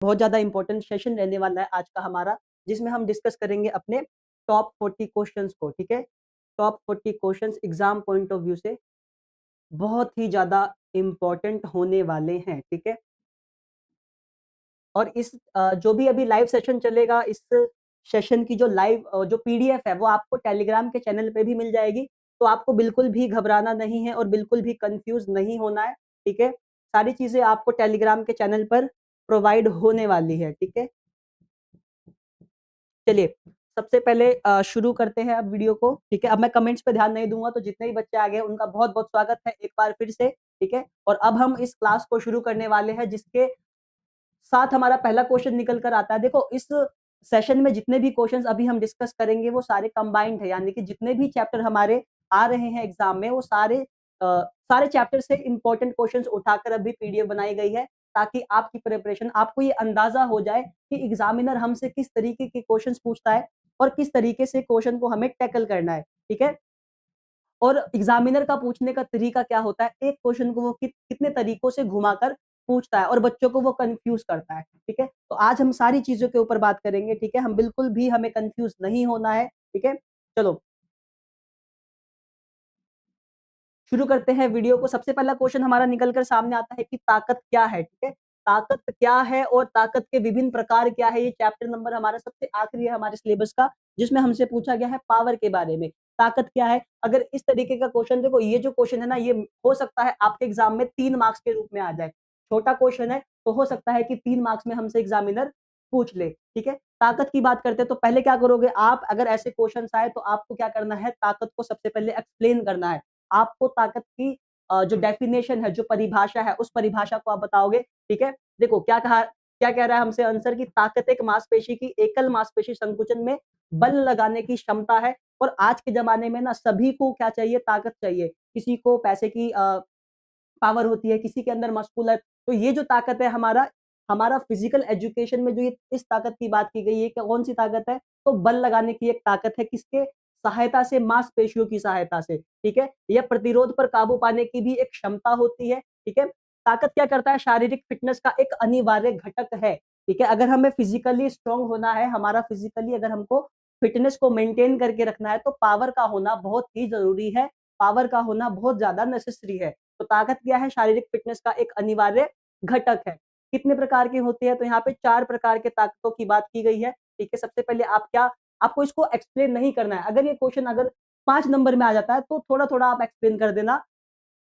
बहुत ज़्यादा important session रहने वाला है आज का हमारा, जिसमें हम डिस्कस करेंगे अपने टॉप 40 क्वेश्चंस को, ठीक है? Top 40 questions exam point of view से बहुत ही ज़्यादा इम्पोर्टेंट होने वाले हैं, ठीक है? और इस जो भी अभी लाइव सेशन चलेगा, इस सेशन की जो लाइव जो पीडीएफ है, वो आपको टेलीग्राम के चैनल पे भी मिल जाएगी। तो आपको बिल्कुल भी घबराना नहीं है और बिल्कुल भी कन्फ्यूज़ नहीं होना है, ठीक है? सारी चीज़ें आपको टेलीग्राम के चैनल पर प्रोवाइड होने वाली है, ठीक है? चलिए, सबसे पहले शुरू करते हैं अब वीडियो को, ठीक है? अब मैं कमेंट्स पे ध्यान नहीं दूँगा, तो जितने भी बच्चे आ गए, उनका बहुत-बहुत स्वागत है एक बार फिर से, ठीक है? और अब हम इस क्लास को शुरू करने वाले हैं, जिसके साथ हमारा पहला क्वेश्चन निकल कर आता है। देखो, इस सेशन में जितने भी क्वेश्चंस अभी हम डिस्कस करेंगे, वो सारे कंबाइंड है, यानी कि जितने भी चैप्टर हमारे आ रहे हैं एग्ज़ाम में, वो सारे चैप्टर से इम्पोर्टेंट क्वेश्चंस उठाकर अभी पीडीएफ बनाई गई है, ताकि आपकी प्रिपरेशन आपको ये अंदाज़ा हो जाए कि एग्ज़ामिनर हमसे किस तरीके के क्वेश्चंस पूछता है और किस तरीके से क्वेश्चन को हमें टैकल करना है, ठीक है? और एग्जामिनर का पूछने का तरीका क्या होता है, एक क्वेश्चन को वो कितने तरीकों से घुमाकर पूछता है और बच्चों को वो कंफ्यूज करता है, ठीक है? तो आज हम सारी चीज़ों के ऊपर बात करेंगे, ठीक है? हम बिल्कुल भी हमें कंफ्यूज नहीं होना है, ठीक है? चलो, शुरू करते हैं वीडियो को। सबसे पहला क्वेश्चन हमारा निकल कर सामने आता है कि ताकत क्या है, ठीक है? ताकत क्या है और ताकत के विभिन्न प्रकार क्या है? ये चैप्टर नंबर हमारा सबसे आखिरी है हमारे सिलेबस का, जिसमें हमसे पूछा गया है पावर के बारे में। ताकत क्या है? अगर इस तरीके का क्वेश्चन, देखो ये जो क्वेश्चन है ना, ये हो सकता है आपके एग्जाम में 3 मार्क्स के रूप में आ जाए। छोटा क्वेश्चन है, तो हो सकता है कि 3 मार्क्स में हमसे एग्जामिनर पूछ ले, ठीक है? ताकत की बात करते हैं, तो पहले क्या करोगे आप, अगर ऐसे क्वेश्चन्स आए तो आपको क्या करना है, ताकत को सबसे पहले एक्सप्लेन करना है। आपको ताकत की जो डेफिनेशन है, जो परिभाषा है, उस परिभाषा को आप बताओगे, ठीक है? देखो क्या कह रहा है हमसे आंसर की ताकत एक मांसपेशी की एकल मांसपेशी संकुचन में बल लगाने की क्षमता है। और आज के ज़माने में ना सभी को क्या चाहिए, ताकत चाहिए। किसी को पैसे की पावर होती है, किसी के अंदर मस्कुलर, तो ये जो ताकत है हमारा हमारा फिजिकल एजुकेशन में जो ये इस ताकत की बात की गई है, कि कौन सी ताकत है, तो बल लगाने की एक ताकत है, किसके सहायता से, मांसपेशियों की सहायता से, ठीक है? यह प्रतिरोध पर काबू पाने की भी एक क्षमता होती है, ठीक है? ताकत क्या करता है, शारीरिक फिटनेस का एक अनिवार्य घटक है, ठीक है? अगर हमें फिजिकली स्ट्रांग होना है, हमारा फिजिकली अगर हमको फिटनेस को मेंटेन करके रखना है, तो पावर का होना बहुत ही जरूरी है, पावर का होना बहुत ज्यादा नेसेसरी है। तो ताकत क्या है, शारीरिक फिटनेस का एक अनिवार्य घटक है। कितने प्रकार की होती है, तो यहाँ पे 4 प्रकार के ताकतों की बात की गई है, ठीक है? सबसे पहले आपको इसको एक्सप्लेन नहीं करना है। अगर ये क्वेश्चन अगर 5 नंबर में आ जाता है, तो थोड़ा-थोड़ा आप एक्सप्लेन कर देना।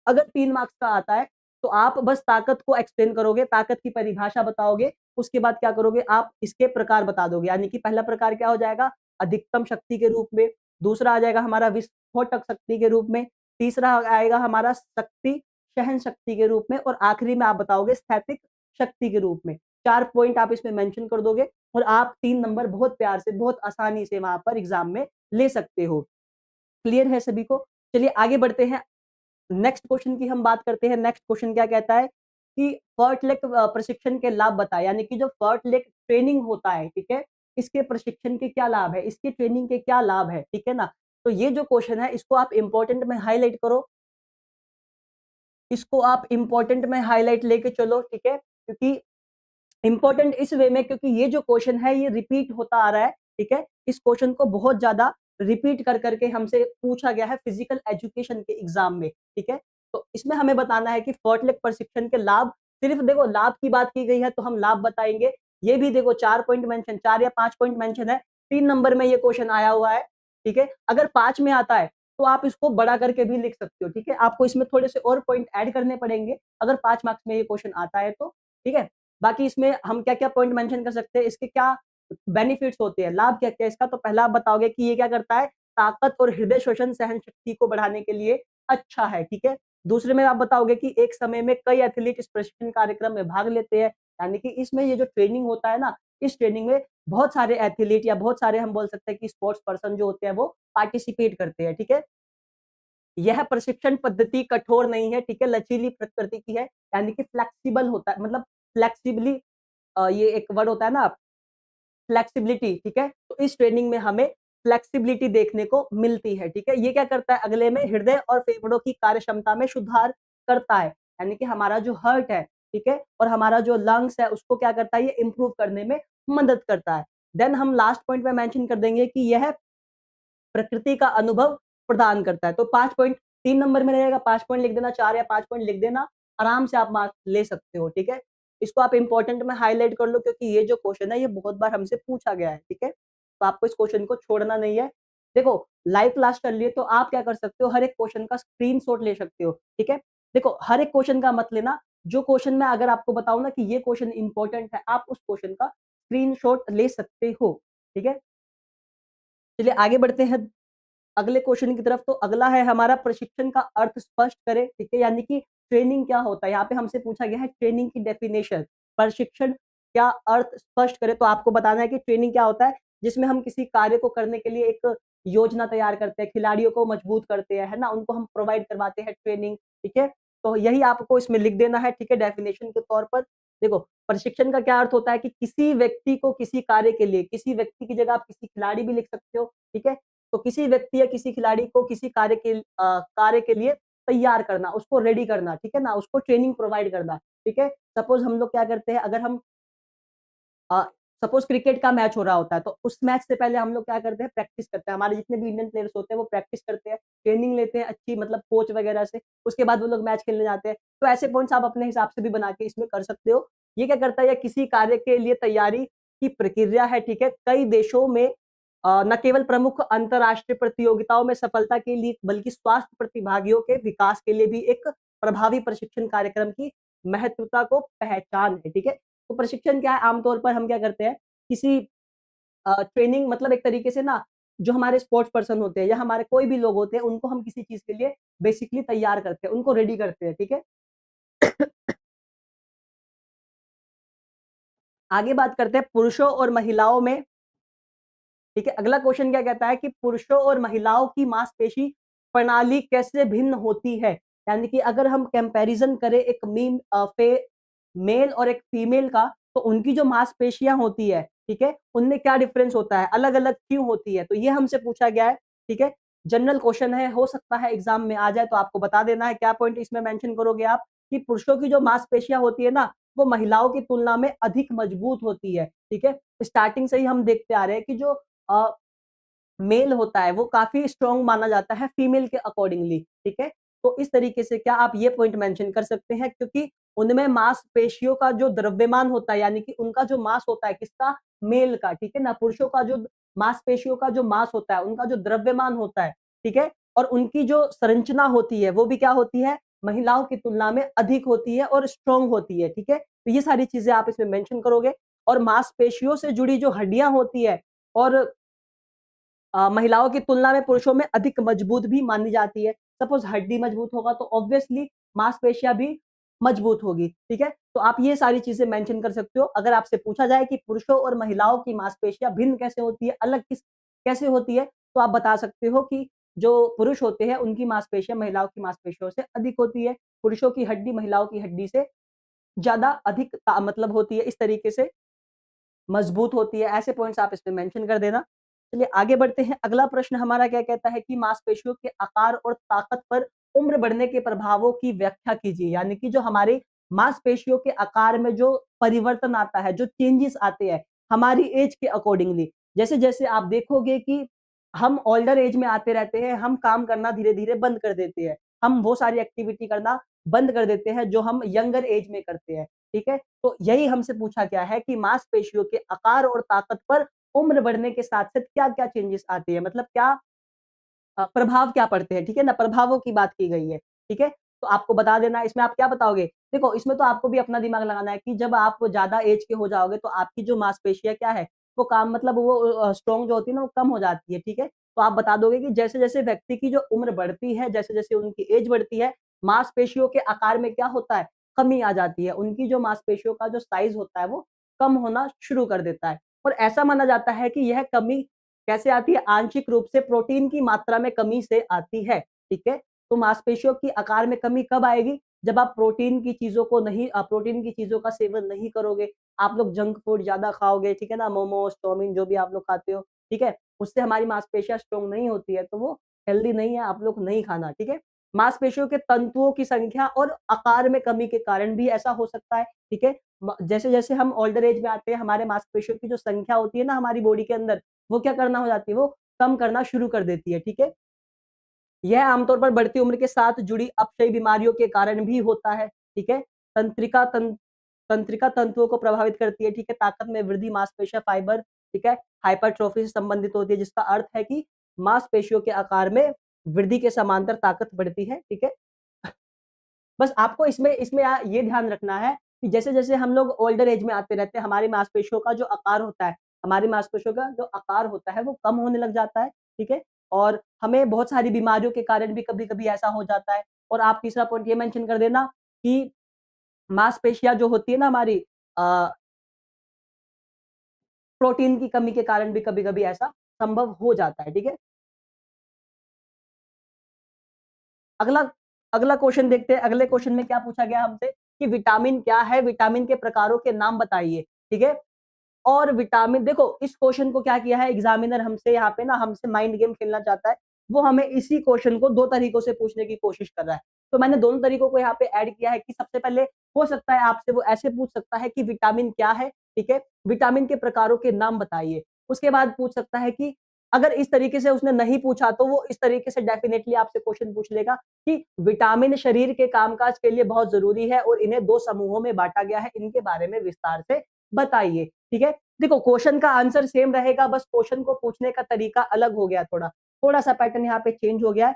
अगर 3 मार्क्स का आता है, तो आप बस ताकत को एक्सप्लेन करोगे, ताकत की परिभाषा बताओगे, उसके बाद क्या करोगे, आप इसके प्रकार बता दोगे। यानी कि पहला प्रकार क्या हो जाएगा, अधिकतम शक्ति के रूप में, दूसरा आ जाएगा हमारा विस्फोटक शक्ति के रूप में, तीसरा आएगा हमारा शक्ति सहन शक्ति के रूप में, और आखिरी में आप बताओगे स्थैतिक शक्ति के रूप में। 4 पॉइंट आप इसमें मेंशन कर दोगे और आप 3 नंबर बहुत प्यार से, बहुत आसानी से वहाँ पर एग्ज़ाम में ले सकते हो। क्लियर है सभी को? चलिए आगे बढ़ते हैं। नेक्स्ट क्वेश्चन की हम बात करते हैं। नेक्स्ट क्वेश्चन क्या कहता है कि फर्टलेक प्रशिक्षण के लाभ बताएं, यानी कि जो फर्टलेक ट्रेनिंग होता है, ठीक है, इसके प्रशिक्षण के क्या लाभ है, इसकी ट्रेनिंग के क्या लाभ है, ठीक है ना? तो ये जो क्वेश्चन है, इसको आप इंपॉर्टेंट में हाईलाइट करो, इसको आप इंपॉर्टेंट में हाईलाइट लेके चलो, ठीक है? क्योंकि इंपॉर्टेंट इस वे में, क्योंकि ये जो क्वेश्चन है ये रिपीट होता आ रहा है, ठीक है? इस क्वेश्चन को बहुत ज़्यादा रिपीट कर करके हमसे पूछा गया है फिजिकल एजुकेशन के एग्जाम में, ठीक है? तो इसमें हमें बताना है कि फर्टलेक प्रशिक्षण के लाभ, सिर्फ देखो लाभ की बात की गई है तो हम लाभ बताएँगे। ये भी देखो 4 पॉइंट मेंशन, 4 या 5 पॉइंट मेंशन है, 3 नंबर में ये क्वेश्चन आया हुआ है, ठीक है? अगर 5 में आता है, तो आप इसको बड़ा करके भी लिख सकते हो, ठीक है? आपको इसमें थोड़े से और पॉइंट ऐड करने पड़ेंगे, अगर 5 मार्क्स में ये क्वेश्चन आता है तो, ठीक है? बाकी इसमें हम क्या-क्या पॉइंट मेंशन कर सकते हैं, इसके क्या बेनिफिट्स होते हैं, लाभ क्या-क्या है इसका, तो पहला आप बताओगे कि ये क्या करता है, ताकत और हृदय श्वसन सहन शक्ति को बढ़ाने के लिए अच्छा है, ठीक है? दूसरे में आप बताओगे कि एक समय में कई एथलीट इस प्रशिक्षण कार्यक्रम में भाग लेते हैं, यानी कि इसमें ये जो ट्रेनिंग होता है ना, इस ट्रेनिंग में बहुत सारे एथलीट या बहुत सारे हम बोल सकते हैं कि स्पोर्ट्स पर्सन जो होते हैं वो पार्टिसिपेट करते हैं, ठीक है? यह प्रशिक्षण पद्धति कठोर नहीं है, ठीक है? लचीली प्रकृति की है, यानी कि फ्लेक्सिबल होता है, मतलब फ्लेक्सिबली ये एक वर्ड होता है ना, फ्लेक्सिबिलिटी, ठीक है? तो इस ट्रेनिंग में हमें फ्लेक्सिबिलिटी देखने को मिलती है, ठीक है? ये क्या करता है, अगले में हृदय और फेफड़ों की कार्यक्षमता में सुधार करता है, यानी कि हमारा जो हार्ट है, ठीक है? और हमारा जो लंग्स है उसको क्या करता है, ये इम्प्रूव करने में मदद करता है। देन हम लास्ट पॉइंट में मेंशन कर देंगे कि यह प्रकृति का अनुभव प्रदान करता है। तो 5 पॉइंट 3 नंबर में रहेगा, 5 पॉइंट लिख देना, 4 या 5 पॉइंट लिख देना, आराम से आप मार्क्स ले सकते हो, ठीक है? इसको आप इम्पोर्टेंट में हाइलाइट कर लो क्योंकि ये जो क्वेश्चन है ये बहुत बार हमसे पूछा गया है, ठीक है? तो आपको इस क्वेश्चन को छोड़ना नहीं है। देखो, लाइव क्लास चल रही है तो आप क्या कर सकते हो, हर एक क्वेश्चन का स्क्रीनशॉट ले सकते हो, ठीक है? देखो, हर एक क्वेश्चन का मत लेना, जो क्वेश्चन मैं अगर आपको बताऊँ ना कि ये क्वेश्चन इम्पोर्टेंट है, आप उस क्वेश्चन का स्क्रीनशॉट ले सकते हो, ठीक है? चलिए आगे बढ़ते हैं अगले क्वेश्चन की तरफ। तो अगला है हमारा, प्रशिक्षण का अर्थ स्पष्ट करें, ठीक है? यानी कि ट्रेनिंग क्या होता है? यहाँ पे हमसे पूछा गया है ट्रेनिंग की डेफिनेशन। प्रशिक्षण क्या अर्थ स्पष्ट करें, तो आपको बताना है कि ट्रेनिंग क्या होता है, जिसमें हम किसी कार्य को करने के लिए एक योजना तैयार करते हैं, खिलाड़ियों को मजबूत करते हैं, है ना? उनको हम प्रोवाइड करवाते हैं ट्रेनिंग, ठीक है? तो यही आपको इसमें लिख देना है, ठीक है? डेफिनेशन के तौर पर। देखो, प्रशिक्षण का क्या अर्थ होता है कि किसी व्यक्ति को किसी कार्य के लिए, किसी व्यक्ति की जगह आप किसी खिलाड़ी भी लिख सकते हो, ठीक है? तो किसी व्यक्ति या किसी खिलाड़ी को किसी कार्य के लिए तैयार करना, उसको रेडी करना, ठीक है ना? उसको ट्रेनिंग प्रोवाइड करना, ठीक है? सपोज़ हम लोग क्या करते हैं, अगर हम अ, सपोज़ क्रिकेट का मैच हो रहा होता है, तो उस मैच से पहले हम लोग क्या करते हैं, प्रैक्टिस करते हैं। हमारे जितने भी इंडियन प्लेयर्स होते हैं, वो प्रैक्टिस करते हैं, ट्रेनिंग लेते हैं अच्छी, मतलब कोच वगैरह से, उसके बाद वो लोग मैच खेलने जाते हैं। तो ऐसे पॉइंट्स आप अपने हिसाब से भी बना के इसमें कर सकते हो। ये क्या करता है, ये किसी कार्य के लिए तैयारी की प्रक्रिया है, ठीक है? कई देशों में न केवल प्रमुख अंतर्राष्ट्रीय प्रतियोगिताओं में सफलता के लिए, बल्कि स्वास्थ्य प्रतिभागियों के विकास के लिए भी एक प्रभावी प्रशिक्षण कार्यक्रम की महत्वता को पहचान है, ठीक है? तो प्रशिक्षण क्या है, आमतौर पर हम क्या करते हैं, किसी ट्रेनिंग मतलब एक तरीके से ना, जो हमारे स्पोर्ट्स पर्सन होते हैं या हमारे कोई भी लोग होते हैं, उनको हम किसी चीज़ के लिए बेसिकली तैयार करते हैं, उनको रेडी करते हैं, ठीक है? आगे बात करते हैं पुरुषों और महिलाओं में, ठीक है? अगला क्वेश्चन क्या कहता है कि पुरुषों और महिलाओं की मांसपेशी प्रणाली कैसे भिन्न होती है? यानी कि अगर हम कंपैरिज़न करें एक मेल और एक फीमेल का, तो उनकी जो मांसपेशियाँ होती है, ठीक है? उनमें क्या डिफरेंस होता है? अलग-अलग क्यों होती है? तो ये हमसे पूछा गया है, ठीक है? जनरल क्वेश्चन है, हो सकता है एग्ज़ाम में आ जाए, तो आपको बता देना है क्या पॉइंट इसमें मेंशन करोगे आप, कि पुरुषों की जो मांसपेशियाँ होती है ना, वो महिलाओं की तुलना में अधिक मजबूत होती है, ठीक है? स्टार्टिंग से ही हम देखते आ रहे हैं कि जो अ, मेल होता है वो काफ़ी स्ट्रॉन्ग माना जाता है फीमेल के अकॉर्डिंगली, ठीक है? तो इस तरीके से क्या आप ये पॉइंट मेंशन कर सकते हैं, क्योंकि उनमें मांसपेशियों का जो द्रव्यमान होता है, यानी कि उनका जो मास होता है किसका? मेल का, ठीक है ना? पुरुषों का जो मांसपेशियों का जो मास होता है, उनका जो द्रव्यमान होता है, ठीक है? और उनकी जो संरचना होती है, वो भी क्या होती है? महिलाओं की तुलना में अधिक होती है और स्ट्रॉन्ग होती है, ठीक है? तो ये सारी चीज़ें आप इसमें मेंशन करोगे, और मांसपेशियों से जुड़ी जो हड्डियाँ होती है, और महिलाओं की तुलना में पुरुषों में अधिक मजबूत भी मानी जाती है। सपोज़ हड्डी मजबूत होगा तो ऑब्वियसली मांसपेशियाँ भी मजबूत होगी, ठीक है? तो आप ये सारी चीज़ें मेंशन कर सकते हो। अगर आपसे पूछा जाए कि पुरुषों और महिलाओं की मांसपेशियाँ भिन्न कैसे होती है, अलग कैसे होती है, तो आप बता सकते हो कि जो पुरुष होते हैं उनकी मांसपेशियाँ महिलाओं की मांसपेशियों से अधिक होती है। पुरुषों की हड्डी महिलाओं की हड्डी से ज़्यादा अधिक मतलब होती है, इस तरीके से मजबूत होती है, ऐसे पॉइंट्स आप इसमें मेंशन कर देना। चलिए आगे बढ़ते हैं, अगला प्रश्न हमारा क्या कहता है कि मांसपेशियों के आकार और ताकत पर उम्र बढ़ने के प्रभावों की व्याख्या कीजिए। यानी कि जो हमारी मांसपेशियों के आकार में जो परिवर्तन आता है, जो चेंजेस आते हैं, हमारी एज के अकॉर्डिंगली। जैसे-जैसे आप देखोगे कि हम ओल्डर एज में आते रहते हैं, हम काम करना धीरे-धीरे बंद कर देते हैं। हम वो सारी एक्टिविटी करना बंद कर देते हैं, जो हम यंगर एज में करते हैं, ठीक है? तो यही हमसे पूछा गया है कि मांसपेशियों के आकार और ताकत पर उम्र बढ़ने के साथ-साथ क्या-क्या चेंजेस आती है? मतलब क्या प्रभाव क्या पड़ते हैं, ठीक है ना? प्रभावों की बात की गई है, ठीक है? तो आपको बता देना है, इसमें आप क्या बताओगे? देखो, इसमें तो आपको भी अपना दिमाग लगाना है कि जब आप ज़्यादा एज के हो जाओगे, तो आपकी जो मांसपेशियाँ क्या है, वो काम मतलब वो स्ट्रॉन्ग जो होती है ना, वो कम हो जाती है, ठीक है? तो आप बता दोगे कि जैसे-जैसे व्यक्ति की जो उम्र बढ़ती है, जैसे-जैसे उनकी एज बढ़ती है, मांसपेशियों के आकार में क्या होता है? कमी आ जाती है। उनकी जो मांसपेशियों का जो साइज़ होता है, वो कम होना शुरू कर देता है, और ऐसा माना जाता है कि यह कमी कैसे आती है? आंशिक रूप से प्रोटीन की मात्रा में कमी से आती है, ठीक है? तो मांसपेशियों की आकार में कमी कब आएगी? जब आप प्रोटीन की चीज़ों का सेवन नहीं करोगे, आप लोग जंक फूड ज़्यादा खाओगे, ठीक है ना? मोमोज़, चाउमीन जो भी आप लोग खाते हो, ठीक है? उससे हमारी मांसपेशियाँ स्ट्रॉन्ग नहीं होती है, तो वो हेल्दी नहीं है, आप लोग नहीं खाना, ठीक है? मांसपेशियों के तंतुओं की संख्या और आकार में कमी के कारण भी ऐसा हो सकता है, ठीक है। जैसे-जैसे हम ओल्डर एज में आते हैं, हमारे मांसपेशियों की जो संख्या होती है ना हमारी बॉडी के अंदर, वो क्या करना हो जाती है, वो कम करना शुरू कर देती है, ठीक है। यह आमतौर पर बढ़ती उम्र के साथ जुड़ी अपक्षयी बीमारियों के कारण भी होता है, ठीक है। तंत्रिका तंतुओं को प्रभावित करती है, ठीक है। ताकत में वृद्धि, मांसपेशियाँ, फाइबर, ठीक है, हाइपरट्रोफी से संबंधित होती है, जिसका अर्थ है कि मांसपेशियों के आकार में वृद्धि के समांतर ताकत बढ़ती है, ठीक है। बस आपको इसमें इसमें ये ध्यान रखना है कि जैसे-जैसे हम लोग ओल्डर एज में आते रहते हैं, हमारी मांसपेशियों का जो आकार होता है, हमारी मांसपेशियों का जो आकार होता है, वो कम होने लग जाता है, ठीक है? और हमें बहुत सारी बीमारियों के कारण भी कभी-कभी ऐसा हो जाता है। और आप तीसरा पॉइंट ये मेंशन कर देना कि मांसपेशियाँ जो होती है ना हमारी, अ, प्रोटीन की कमी के कारण भी कभी-कभी ऐसा संभव हो जाता है, ठीक है? अगला अगला क्वेश्चन देखते हैं। अगले क्वेश्चन में क्या पूछा गया हमसे कि विटामिन क्या है? विटामिन के प्रकारों के नाम बताइए, ठीक है? और विटामिन देखो इस क्वेश्चन को क्या किया है एग्जामिनर हमसे यहाँ पे ना हमसे माइंड गेम खेलना चाहता है। वो हमें इसी क्वेश्चन को 2 तरीकों से पूछने की कोशिश कर रहा है। तो मैंने दोनों तरीकों को यहाँ पे ऐड किया है कि सबसे पहले हो सकता है आपसे वो ऐसे पूछ सकता है कि विटामिन क्या है? ठीक है? विटामिन के प्रकारों के नाम बताइए। उसके बाद पूछ सकता है कि अगर इस तरीके से उसने नहीं पूछा तो वो इस तरीके से डेफिनिटली आपसे क्वेश्चन पूछ लेगा कि विटामिन शरीर के कामकाज के लिए बहुत ज़रूरी है और इन्हें 2 समूहों में बाँटा गया है। इनके बारे में विस्तार से बताइए, ठीक है? देखो क्वेश्चन का आंसर सेम रहेगा, बस क्वेश्चन को पूछने का तरीका अलग हो गया थोड़ा। थोड़ा-सा पैटर्न यहाँ पे चेंज हो गया है।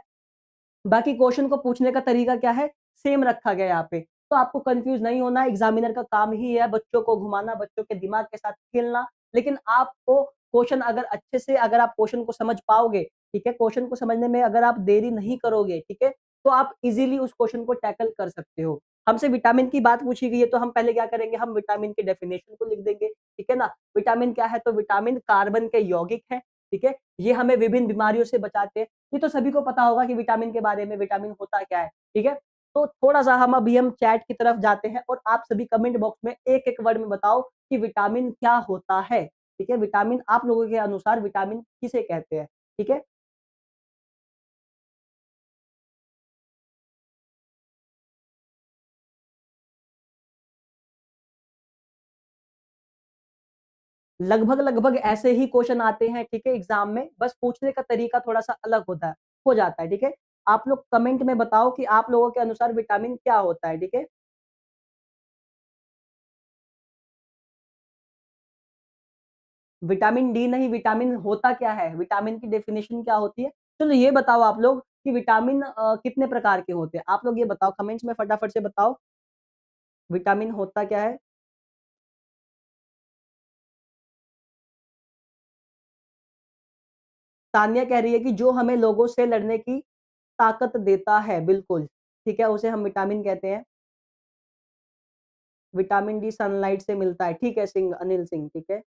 बाकी क्वेश्चन को पूछने का तरीका क्या है? सेम रखा गया है यहाँ पे। तो आपको कन्फ्यूज़ नहीं होना है, एग्ज़ामिनर का काम ही है बच्चों को घुमाना, बच्चों के दिमाग के साथ खेलना। लेकिन आपको क्वेश्चन अगर अच्छे से अगर आप क्वेश्चन को समझ पाओगे, ठीक है? क्वेश्चन को समझने में अगर आप देरी नहीं करोगे, ठीक है? तो आप ईज़िली उस क्वेश्चन को टैकल कर सकते हो। हमसे विटामिन की बात पूछी गई है, तो हम पहले क्या करेंगे? हम विटामिन की डेफिनिशन को लिख देंगे, ठीक है ना? विटामिन क्या है? तो विटामिन कार्बन के यौगिक हैं, ठीक है? ये हमें विभिन्न बीमारियों से बचाते हैं। ये तो सभी को पता होगा कि विटामिन के बारे में, विटामिन होता क्या है, ठीक है? तो थोड़ा-सा हम चैट की तरफ जाते हैं और आप सभी कमेंट बॉक्स में एक-एक वर्ड में बताओ कि विटामिन क्या होता है, ठीक है? विटामिन आप लोगों के अनुसार विटामिन किसे कहते हैं, ठीक है? लगभग-लगभग ऐसे ही क्वेश्चन आते हैं, ठीक है, एग्ज़ाम में, बस पूछने का तरीका थोड़ा-सा अलग हो जाता है, ठीक है? आप लोग कमेंट में बताओ कि आप लोगों के अनुसार विटामिन क्या होता है, ठीक है? विटामिन डी नहीं, विटामिन होता क्या है? विटामिन की डेफिनिशन क्या होती है? चलो ये बताओ आप लोग कि विटामिन कितने प्रकार के होते हैं? आप लोग ये बताओ कमेंट्स में फटाफट से बताओ, विटामिन होता क्या है? तान्या कह रही है कि जो हमें लोगों से लड़ने की ताकत देता है, बिल्कुल, ठीक है, उसे हम विटामिन कहते हैं। विटामिन डी सनलाइट से मिलता है, ठीक है अनिल सिंह, ठीक है।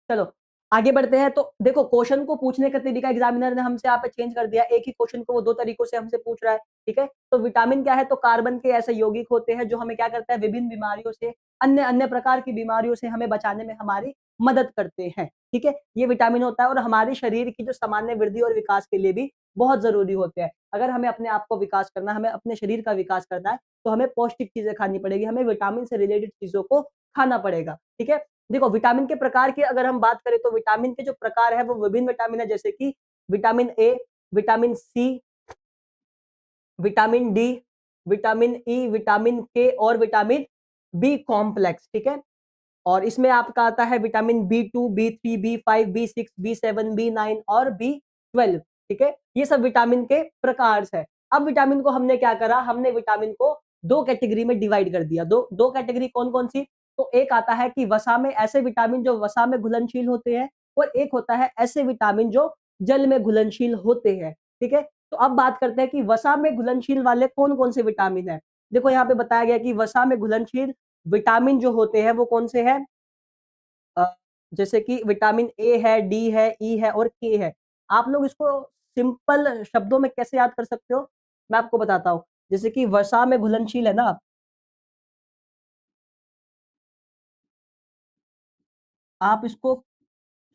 चलो, आगे बढ़ते हैं तो देखो क्वेश्चन को पूछने का तरीका एग्जामिनर ने हमसे यहाँ पे चेंज कर दिया। एक ही क्वेश्चन को वो 2 तरीकों से हमसे पूछ रहा है, ठीक है? तो विटामिन क्या है? तो कार्बन के ऐसे यौगिक होते हैं जो हमें क्या करता है विभिन्न बीमारियों से, अन्य प्रकार की बीमारियों से हमें बचाने में हमारी मदद करते हैं, ठीक है? ये विटामिन होता है और हमारे शरीर की जो सामान्य वृद्धि और विकास के लिए भी बहुत ज़रूरी होते हैं। अगर हमें अपने आप को विकास करना है, हमें अपने शरीर का विकास करना है, तो हमें पौष्टिक चीज़ें खानी पड़ेगी, हमें विटामिन से रिलेटेड चीज़ों को खाना पड़ेगा, ठीक है? देखो विटामिन के प्रकार की अगर हम बात करें तो विटामिन के जो प्रकार है वो विभिन्न विटामिन है जैसे कि vitamin A, vitamin C, vitamin D, vitamin E, vitamin K और विटामिन बी कॉम्प्लेक्स, ठीक है? और इसमें आपका आता है विटामिन बी2, बी3, बी5, बी6, बी7, बी9 और बी12, ठीक है? ये सब विटामिन के प्रकार हैं। अब विटामिन को हमने क्या करा, हमने विटामिन को 2 कैटेगरी में डिवाइड कर दिया। 2 कैटेगरी कौन-कौन सी? तो एक आता है कि वसा में ऐसे विटामिन जो वसा में घुलनशील होते हैं और एक होता है ऐसे विटामिन जो जल में घुलनशील होते हैं, ठीक है? तो अब बात करते हैं कि वसा में घुलनशील वाले कौन-कौन से विटामिन हैं? देखो यहाँ पे बताया गया है कि वसा में घुलनशील विटामिन जो होते हैं वो कौन से हैं? अ, जैसे कि विटामिन ए है, डी है, ई है और के है। आप लोग इसको सिंपल शब्दों में कैसे याद कर सकते हो? मैं आपको बताता हूँ। जैसे कि वसा में घुलनशील है ना, आप इसको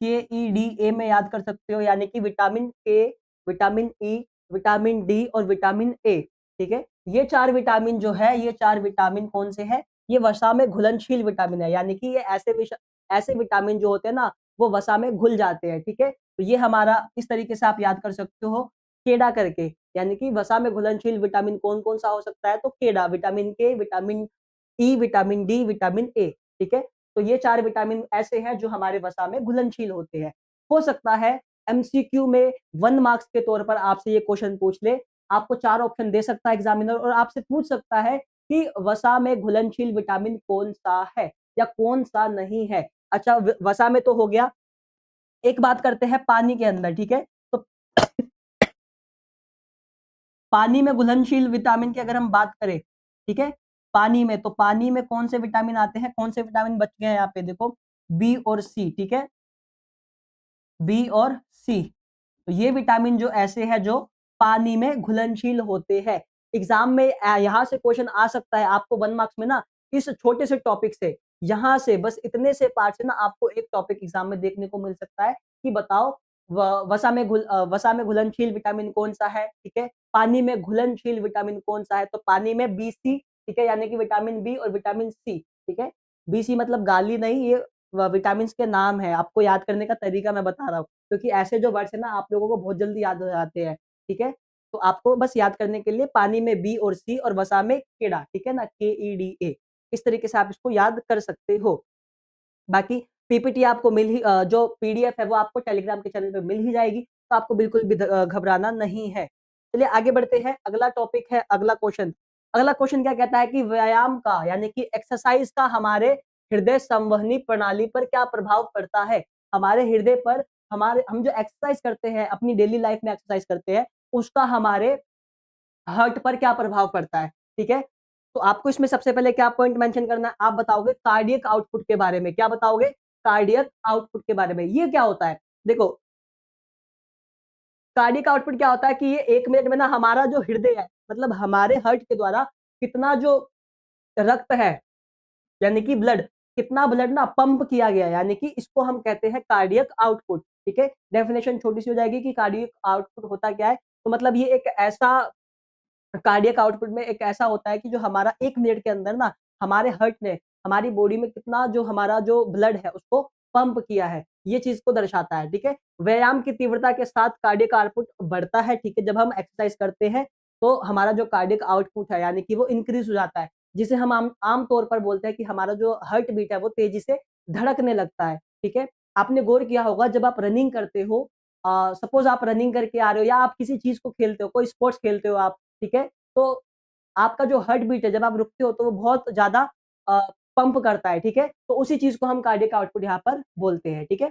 KEDA में याद कर सकते हो, यानी कि विटामिन के, विटामिन ई, विटामिन डी और विटामिन ए। ठीक है, ये 4 विटामिन जो है, ये 4 विटामिन कौन से हैं? ये वसा में घुलनशील विटामिन है, यानी कि ये ऐसे विटामिन जो होते हैं ना, वो वसा में घुल जाते हैं। ठीक है, तो ये हमारा इस तरीके से आप याद कर सकते हो केडा करके, यानी कि वसा में घुलनशील विटामिन कौन-कौन सा हो सकता है? तो केडा, विटामिन के, vitamin E, vitamin D, vitamin A. ठीक है, तो ये 4 विटामिन ऐसे हैं जो हमारे वसा में घुलनशील होते हैं। हो सकता है एमसीक्यू में 1 मार्क्स के तौर पर आपसे ये क्वेश्चन पूछ ले, आपको 4 ऑप्शन दे सकता है एग्जामिनर और आपसे पूछ सकता है कि वसा में घुलनशील विटामिन कौन-सा है या कौन-सा नहीं है। अच्छा, वसा में तो हो गया, एक बात करते हैं पानी के अंदर। ठीक है, तो पानी में घुलनशील विटामिन की अगर हम बात करें, ठीक है, पानी में, तो पानी में कौन से विटामिन आते हैं? कौन से विटामिन बच गए हैं यहाँ पे देखो, बी और सी। ठीक है, बी और सी, तो ये विटामिन जो ऐसे हैं जो पानी में घुलनशील होते हैं। एग्जाम में यहाँ से क्वेश्चन आ सकता है आपको 1 मार्क्स में ना, इस छोटे से टॉपिक से, यहाँ से बस इतने से पार्ट से ना आपको एक टॉपिक एग्जाम में देखने को मिल सकता है कि बताओ वसा में घुलनशील विटामिन कौन सा है? ठीक है, पानी में घुलनशील विटामिन कौन सा है? तो पानी में BC। ठीक है, यानी कि विटामिन बी और विटामिन सी। ठीक है, BC मतलब गाली नहीं, ये विटामिन के नाम है, आपको याद करने का तरीका मैं बता रहा हूँ, क्योंकि ऐसे जो वर्ड्स है ना आप लोगों को बहुत जल्दी याद हो जाते हैं। ठीक है, तो आपको बस याद करने के लिए पानी में बी और सी और वसा में केड़ा, ठीक है ना, KEDA, इस तरीके से आप इसको याद कर सकते हो। बाकी पीपीटी आपको जो पीडीएफ है वो आपको टेलीग्राम के चैनल पे मिल ही जाएगी, तो आपको बिल्कुल भी घबराना नहीं है। चलिए आगे बढ़ते हैं, अगला टॉपिक है, अगला क्वेश्चन। अगला क्वेश्चन क्या कहता है कि व्यायाम का, यानी कि एक्सरसाइज का हमारे हृदय संवहनी प्रणाली पर क्या प्रभाव पड़ता है? हमारे हृदय पर, हम जो एक्सरसाइज करते हैं, अपनी डेली लाइफ में एक्सरसाइज करते हैं, उसका हमारे हार्ट पर क्या प्रभाव पड़ता है? ठीक है, तो आपको इसमें सबसे पहले क्या पॉइंट मेंशन करना है? आप बताओगे कार्डियक आउटपुट के बारे में। क्या बताओगे? कार्डियक आउटपुट के बारे में। ये क्या होता है? देखो, कार्डियक आउटपुट क्या होता है कि ये 1 मिनट में ना हमारा जो हृदय है, मतलब हमारे हार्ट के द्वारा कितना जो रक्त है, यानी कि ब्लड, कितना ब्लड ना पंप किया गया है, यानी कि इसको हम कहते हैं कार्डियक आउटपुट। ठीक है, डेफिनेशन छोटी सी हो जाएगी कि कार्डियक आउटपुट होता क्या है? तो मतलब ये एक ऐसा कार्डियक आउटपुट में एक ऐसा होता है कि जो हमारा 1 मिनट के अंदर ना हमारे हार्ट ने हमारी बॉडी में कितना जो हमारा जो ब्लड है उसको पंप किया है, ये चीज़ को दर्शाता है। ठीक है, व्यायाम की तीव्रता के साथ कार्डियक आउटपुट बढ़ता है। ठीक है, जब हम एक्सरसाइज करते हैं तो हमारा जो कार्डियक आउटपुट है, यानी कि वो इंक्रीज हो जाता है, जिसे हम आम तौर पर बोलते हैं कि हमारा जो हार्ट बीट है वो तेजी से धड़कने लगता है। ठीक है, आपने गौर किया होगा जब आप रनिंग करते हो, सपोज आप रनिंग करके आ रहे हो या आप किसी चीज को खेलते हो, कोई स्पोर्ट्स खेलते हो आप, ठीक है, तो आपका जो हार्ट बीट है जब आप रुकते हो तो वो बहुत ज़्यादा अ, पंप करता है, ठीक है? तो उसी चीज़ को हम कार्डियक आउटपुट यहाँ पर बोलते हैं, ठीक है?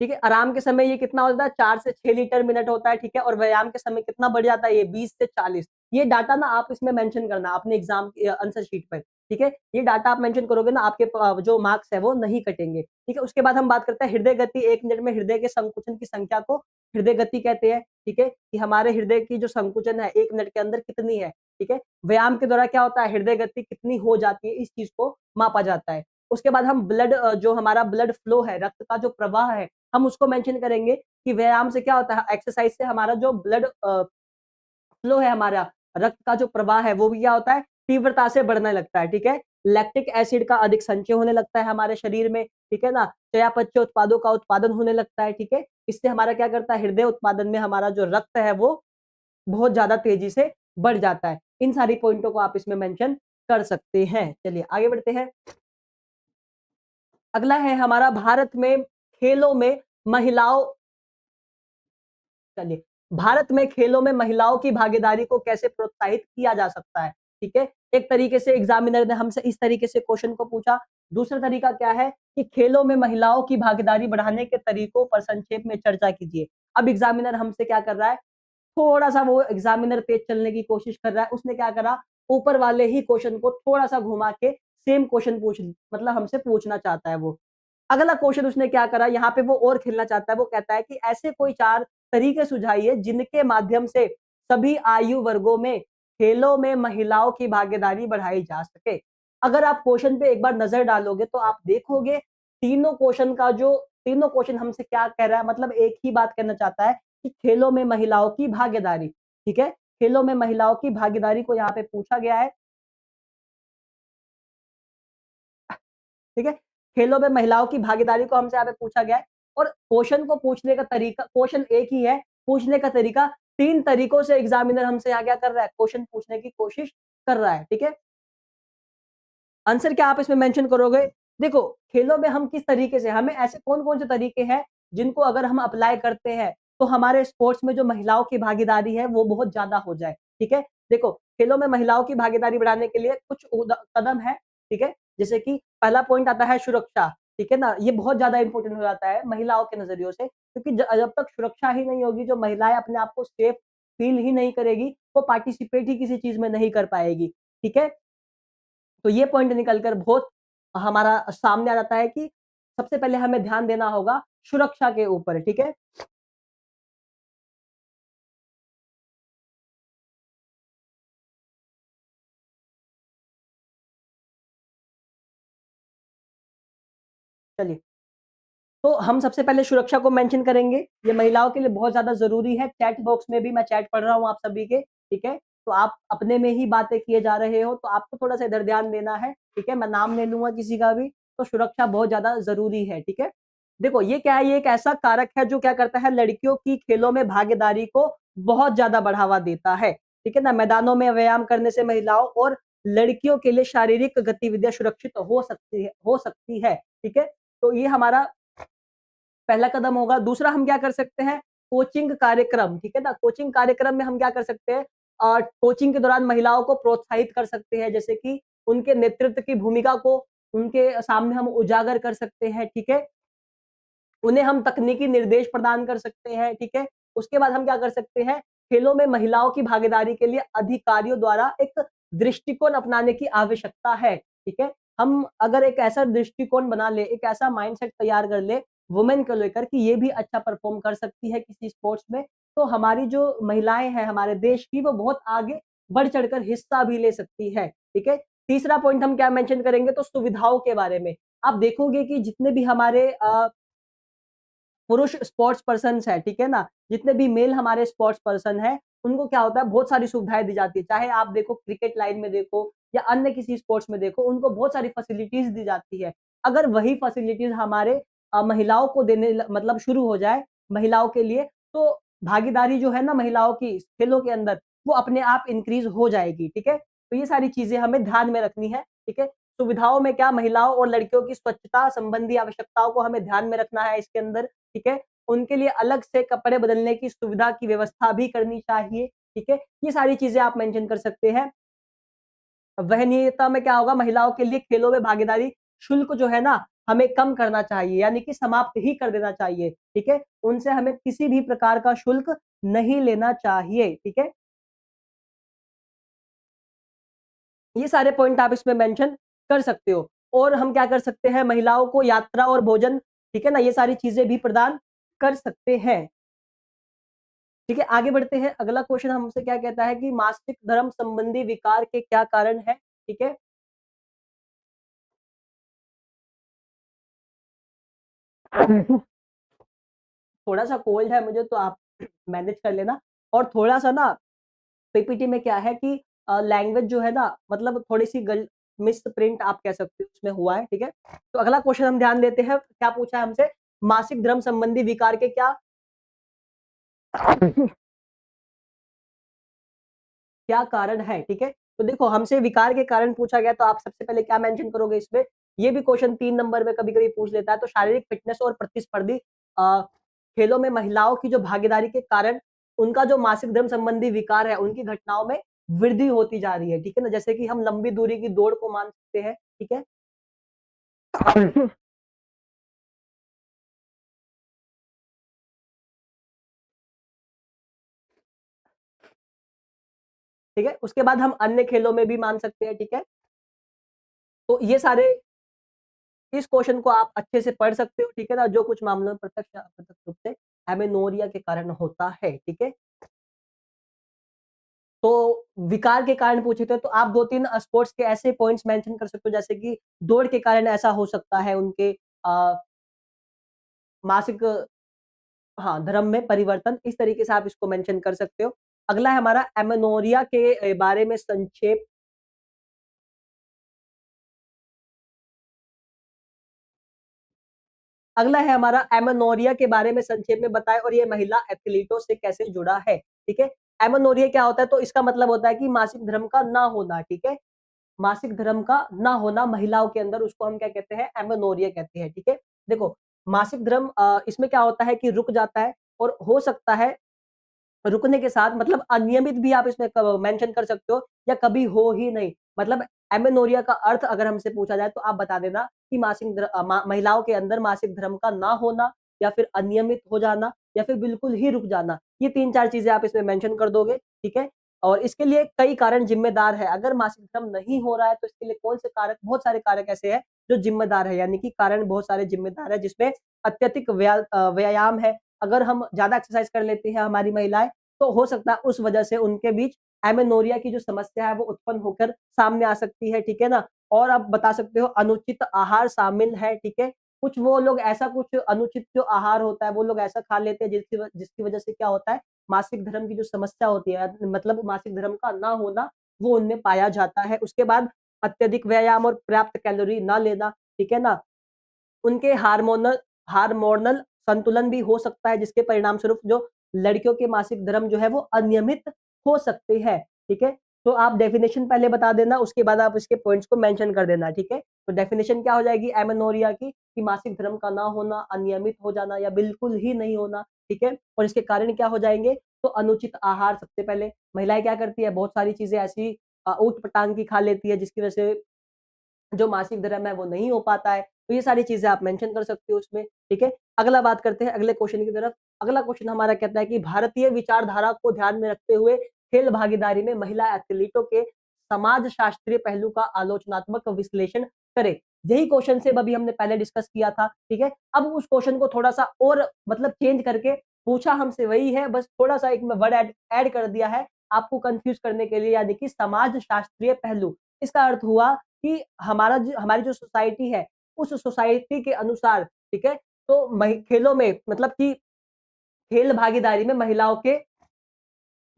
ठीक है, आराम के समय ये कितना होता है? 4 से 6 लीटर मिनट होता है, ठीक है? और व्यायाम के समय कितना बढ़ जाता है ये? 20 से 40। ये डाटा ना आप इसमें मेंशन करना अपने एग्ज़ाम आंसर शीट पर, ठीक है? ये डाटा आप मेंशन करोगे ना, आपके जो मार्क्स है वो नहीं कटेंगे, ठीक है? उसके बाद हम बात करते हैं हृदय गति। 1 मिनट में हृदय के संकुचन की संख्या को हृदय गति कहते हैं, ठीक है? कि हमारे हृदय की जो संकुचन है 1 मिनट के अंदर कितनी है, ठीक है? व्यायाम के द्वारा क्या होता है? हृदय गति कितनी हो जाती है, इस चीज़ को मापा जाता है। उसके बाद हम जो हमारा ब्लड फ्लो है, रक्त का जो प्रवाह है, हम उसको मेंशन करेंगे कि व्यायाम से क्या होता है, एक्सरसाइज से हमारा जो ब्लड फ्लो है, हमारा रक्त का जो प्रवाह है वो भी क्या होता है, तीव्रता से बढ़ने लगता है। ठीक है, लैक्टिक एसिड का अधिक संचय होने लगता है हमारे शरीर में, ठीक है ना, चयापचय उत्पादों का उत्पादन होने लगता है। ठीक है, इससे हमारा क्या करता है, हृदय उत्पादन में हमारा जो रक्त है वो बहुत ज्यादा तेजी से बढ़ जाता है। इन सारी पॉइंटों को आप इसमें मेंशन कर सकते हैं। चलिए आगे बढ़ते हैं। अगला है हमारा भारत में खेलों में महिलाओं चलिए, भारत में खेलों में महिलाओं की भागीदारी को कैसे प्रोत्साहित किया जा सकता है? ठीक है, एक तरीके से एग्जामिनर ने हमसे इस तरीके से क्वेश्चन को पूछा। दूसरा तरीका क्या है कि खेलों में महिलाओं की भागीदारी बढ़ाने के तरीकों पर संक्षेप में चर्चा कीजिए। अब एग्जामिनर हमसे क्या कर रहा है, थोड़ा-सा वो एग्जामिनर तेज चलने की कोशिश कर रहा है। उसने क्या करा, ऊपर वाले ही क्वेश्चन को थोड़ा-सा घुमा के सेम क्वेश्चन मतलब हमसे पूछना चाहता है वो। अगला क्वेश्चन उसने क्या करा, यहाँ पे वो और खेलना चाहता है। वो कहता है कि ऐसे कोई 4 तरीके सुझाइए जिनके माध्यम से सभी आयु वर्गों में खेलों में महिलाओं की भागीदारी बढ़ाई जा सके। अगर आप क्वेश्चन पे एक बार नजर डालोगे तो आप देखोगे तीनों क्वेश्चन का जो तीनों क्वेश्चन हमसे क्या कह रहा है, मतलब एक ही बात कहना चाहता है कि खेलों में महिलाओं की भागीदारी, ठीक है, खेलों में महिलाओं की भागीदारी को यहाँ पे पूछा गया है, ठीक है, खेलों में महिलाओं की भागीदारी को हमसे यहाँ पे पूछा गया है और क्वेश्चन को पूछने का तरीका, क्वेश्चन एक ही है, पूछने का तरीका तीन तरीकों से एग्जामिनर हमसे यहाँ क्या कर रहा है, क्वेश्चन पूछने की कोशिश कर रहा है, ठीक है। आंसर क्या आप इसमें मेंशन करोगे? देखो, खेलों में हम किस तरीके से, हमें ऐसे कौन-कौन से तरीके हैं जिनको अगर हम अप्लाई करते हैं तो हमारे स्पोर्ट्स में जो महिलाओं की भागीदारी है वो बहुत ज़्यादा हो जाए, ठीक है? देखो, खेलों में महिलाओं की भागीदारी बढ़ाने के लिए कुछ कदम है, ठीक है? जैसे कि पहला पॉइंट आता है सुरक्षा, ठीक है ना? ये बहुत ज़्यादा इंपॉर्टेंट हो जाता है महिलाओं के नज़रियों से, क्योंकि जब तक सुरक्षा ही नहीं होगी, जो महिलाएँ अपने आप को सेफ फील ही नहीं करेगी, वो पार्टिसिपेट ही किसी चीज़ में नहीं कर पाएगी, ठीक है? तो ये पॉइंट निकल कर बहुत हमारा सामने आ जाता है कि सबसे पहले हमें ध्यान देना होगा सुरक्षा के ऊपर, ठीक है? चलिए, तो हम सबसे पहले सुरक्षा को मेंशन करेंगे। ये महिलाओं के लिए बहुत ज़्यादा ज़रूरी है। चैट बॉक्स में भी मैं चैट पढ़ रहा हूँ आप सभी के, ठीक है? तो आप अपने में ही बातें किए जा रहे हो, तो आपको थोड़ा-सा इधर ध्यान देना है, ठीक है? मैं नाम नहीं लूँगा किसी का भी, तो सुरक्षा बहुत ज़्यादा ज़रूरी है, ठीक है? देखो, ये क्या है, ये एक ऐसा कारक है जो क्या करता है, लड़कियों की खेलों में भागीदारी को बहुत ज़्यादा बढ़ावा देता है, ठीक है ना? मैदानों में व्यायाम करने से महिलाओं और लड़कियों के लिए शारीरिक गतिविधियाँ सुरक्षित हो सकती है, ठीक है? तो ये हमारा पहला कदम होगा। दूसरा हम क्या कर सकते हैं, कोचिंग कार्यक्रम, ठीक है ना? कोचिंग कार्यक्रम में हम क्या कर सकते हैं, कोचिंग के दौरान महिलाओं को प्रोत्साहित कर सकते हैं, जैसे कि उनके नेतृत्व की भूमिका को उनके सामने हम उजागर कर सकते हैं, ठीक है? उन्हें हम तकनीकी निर्देश प्रदान कर सकते हैं, ठीक है? उसके बाद हम क्या कर सकते हैं, खेलों में महिलाओं की भागीदारी के लिए अधिकारियों द्वारा एक दृष्टिकोण अपनाने की आवश्यकता है, ठीक है? हम अगर एक ऐसा दृष्टिकोण बना ले, एक ऐसा माइंडसेट तैयार कर ले वुमेन को लेकर कि ये भी अच्छा परफॉर्म कर सकती है किसी स्पोर्ट्स में, तो हमारी जो महिलाएँ हैं हमारे देश की, वो बहुत आगे बढ़ चढ़कर हिस्सा भी ले सकती है, ठीक है? तीसरा पॉइंट हम क्या मेंशन करेंगे, तो सुविधाओं के बारे में। आप देखोगे कि जितने भी हमारे पुरुष स्पोर्ट्स पर्सन्स है, ठीक है ना? जितने भी मेल हमारे स्पोर्ट्स पर्सन हैं, उनको क्या होता है, बहुत सारी सुविधाएँ दी जाती है। चाहे आप देखो क्रिकेट लाइन में देखो या अन्य किसी स्पोर्ट्स में देखो, उनको बहुत सारी फैसिलिटीज़ दी जाती है। अगर वही फैसिलिटीज़ हमारे महिलाओं को देने मतलब शुरू हो जाए महिलाओं के लिए, तो भागीदारी जो है ना महिलाओं की खेलों के अंदर, वो अपने आप इंक्रीज़ हो जाएगी, ठीक है? तो ये सारी चीज़ें हमें ध्यान में रखनी है, ठीक है? सुविधाओं में क्या, महिलाओं और लड़कियों की स्वच्छता संबंधी आवश्यकताओं को हमें ध्यान में रखना है इसके अंदर, ठीक है? उनके लिए अलग से कपड़े बदलने की सुविधा की व्यवस्था भी करनी चाहिए, ठीक है? ये सारी चीज़ें आप मेंशन कर सकते हैं। वहनीयता में क्या होगा, महिलाओं के लिए खेलों में भागीदारी शुल्क जो है ना, हमें कम करना चाहिए, यानी कि समाप्त ही कर देना चाहिए, ठीक है? उनसे हमें किसी भी प्रकार का शुल्क नहीं लेना चाहिए, ठीक है? ये सारे पॉइंट आप इसमें मेंशन कर सकते हो और हम क्या कर सकते हैं, महिलाओं को यात्रा और भोजन, ठीक है ना? ये सारी चीज़ें भी प्रदान कर सकते हैं। ठीक है, आगे बढ़ते हैं। अगला क्वेश्चन हमसे क्या कहता है कि मासिक धर्म संबंधी विकार के क्या कारण हैं? ठीक है। थोड़ा-सा कोल्ड है मुझे, तो आप मैनेज कर लेना और थोड़ा-सा ना पीपीटी में क्या है कि लैंग्वेज जो है ना, मतलब थोड़ी-सी गल मिसप्रिंट आप कह सकते हो उसमें हुआ है, ठीक है। तो अगला क्वेश्चन हम ध्यान देते हैं, क्या पूछा है हमसे? मासिक धर्म संबंधी विकार के क्या क्या कारण है, ठीक है? तो देखो, हमसे विकार के कारण पूछा गया, तो आप सबसे पहले क्या मेंशन करोगे इसमें? ये भी क्वेश्चन 3 नंबर में कभी-कभी पूछ लेता है, तो शारीरिक फिटनेस और प्रतिस्पर्धी अ, खेलों में महिलाओं की जो भागीदारी के कारण उनका जो मासिक धर्म संबंधी विकार है, उनकी घटनाओं में वृद्धि होती जा रही है, ठीक है ना? जैसे कि हम लंबी दूरी की दौड़ को मान सकते हैं, ठीक है? ठीक है? उसके बाद हम अन्य खेलों में भी मान सकते हैं, ठीक है? तो ये सारे इस क्वेश्चन को आप अच्छे से पढ़ सकते हो, ठीक है ना? जो कुछ मामलों में प्रत्यक्ष या अप्रत्यक्ष रूप से एमेनोरिया के कारण होता है, ठीक है? तो विकार के कारण पूछे थे, तो आप 2-3 स्पोर्ट्स के ऐसे पॉइंट्स मेंशन कर सकते हो, जैसे कि दौड़ के कारण ऐसा हो सकता है उनके अ, मासिक हाँ, धर्म में परिवर्तन, इस तरीके से आप इसको मेंशन कर सकते हो। अगला है हमारा एमेनोरिया के बारे में संक्षेप अगला है हमारा एमेनोरिया के बारे में संक्षेप में बताएं और ये महिला एथलीटों से कैसे जुड़ा है, ठीक है। एमेनोरिया क्या होता है, तो इसका मतलब होता है कि मासिक धर्म का ना होना, ठीक है। मासिक धर्म का ना होना महिलाओं के अंदर, उसको हम क्या कहते हैं, एमेनोरिया कहते हैं, ठीक है। देखो, मासिक धर्म इसमें क्या होता है कि रुक जाता है और हो सकता है रुकने के साथ मतलब अनियमित भी आप इसमें मेंशन कर सकते हो या कभी हो ही नहीं। मतलब एमेनोरिया का अर्थ अगर हमसे पूछा जाए तो आप बता देना कि महिलाओं के अंदर मासिक धर्म का ना होना या फिर अनियमित हो जाना या फिर बिल्कुल ही रुक जाना। ये 3-4 चीजें आप इसमें मेंशन कर दोगे, ठीक है। और इसके लिए कई कारण जिम्मेदार है। अगर मासिक धर्म नहीं हो रहा है तो इसके लिए कौन से कारक, बहुत सारे कारक ऐसे हैं जो जिम्मेदार है, यानी कि कारण बहुत सारे जिम्मेदार है, जिसमें अत्यधिक व्यायाम है। अगर हम ज्यादा एक्सरसाइज कर लेती हैं हमारी महिलाएं तो हो सकता है उस वजह से उनके बीच एमेनोरिया की जो समस्या है वो उत्पन्न होकर सामने आ सकती है, ठीक है ना। और आप बता सकते हो अनुचित आहार शामिल है, ठीक है। कुछ वो लोग ऐसा कुछ अनुचित जो आहार होता है वो लोग ऐसा खा लेते हैं जिसकी वजह से क्या होता है, मासिक धर्म की जो समस्या होती है मतलब मासिक धर्म का ना होना वो उनमें पाया जाता है। उसके बाद अत्यधिक व्यायाम और पर्याप्त कैलोरी ना लेना, ठीक है ना। उनके हार्मोनल हार्मोनल संतुलन भी हो सकता है, जिसके परिणाम स्वरूप जो लड़कियों के मासिक धर्म जो है वो अनियमित हो सकते हैं, ठीक है। तो आप डेफिनेशन पहले बता देना, उसके बाद आप इसके पॉइंट्स को मेंशन कर देना, ठीक है। तो डेफिनेशन क्या हो जाएगी एमेनोरिया की, कि मासिक धर्म का ना होना, अनियमित हो जाना या बिल्कुल ही नहीं होना, ठीक है। और इसके कारण क्या हो जाएंगे, तो अनुचित आहार। सबसे पहले महिलाएं क्या करती है, बहुत सारी चीजें ऐसी ऊट पटांग की खा लेती है जिसकी वजह से जो मासिक धर्म है वो नहीं हो पाता है। तो ये सारी चीजें आप मेंशन कर सकते हो उसमें, ठीक है। अगला बात करते हैं अगले क्वेश्चन की तरफ। अगला क्वेश्चन हमारा कहता है कि भारतीय विचारधारा को ध्यान में रखते हुए खेल भागीदारी में महिला एथलीटों के समाज शास्त्रीय पहलू का आलोचनात्मक विश्लेषण करे। यही क्वेश्चन से अभी हमने पहले डिस्कस किया था, ठीक है। अब उस क्वेश्चन को थोड़ा सा और मतलब चेंज करके पूछा हमसे वही है, बस थोड़ा सा एक वर्ड ऐड कर दिया है आपको कंफ्यूज करने के लिए, यानी कि समाज शास्त्रीय पहलू। इसका अर्थ हुआ कि हमारी जो सोसाइटी है उस सोसाइटी के अनुसार, ठीक है। तो खेलों में मतलब कि खेल भागीदारी में महिलाओं के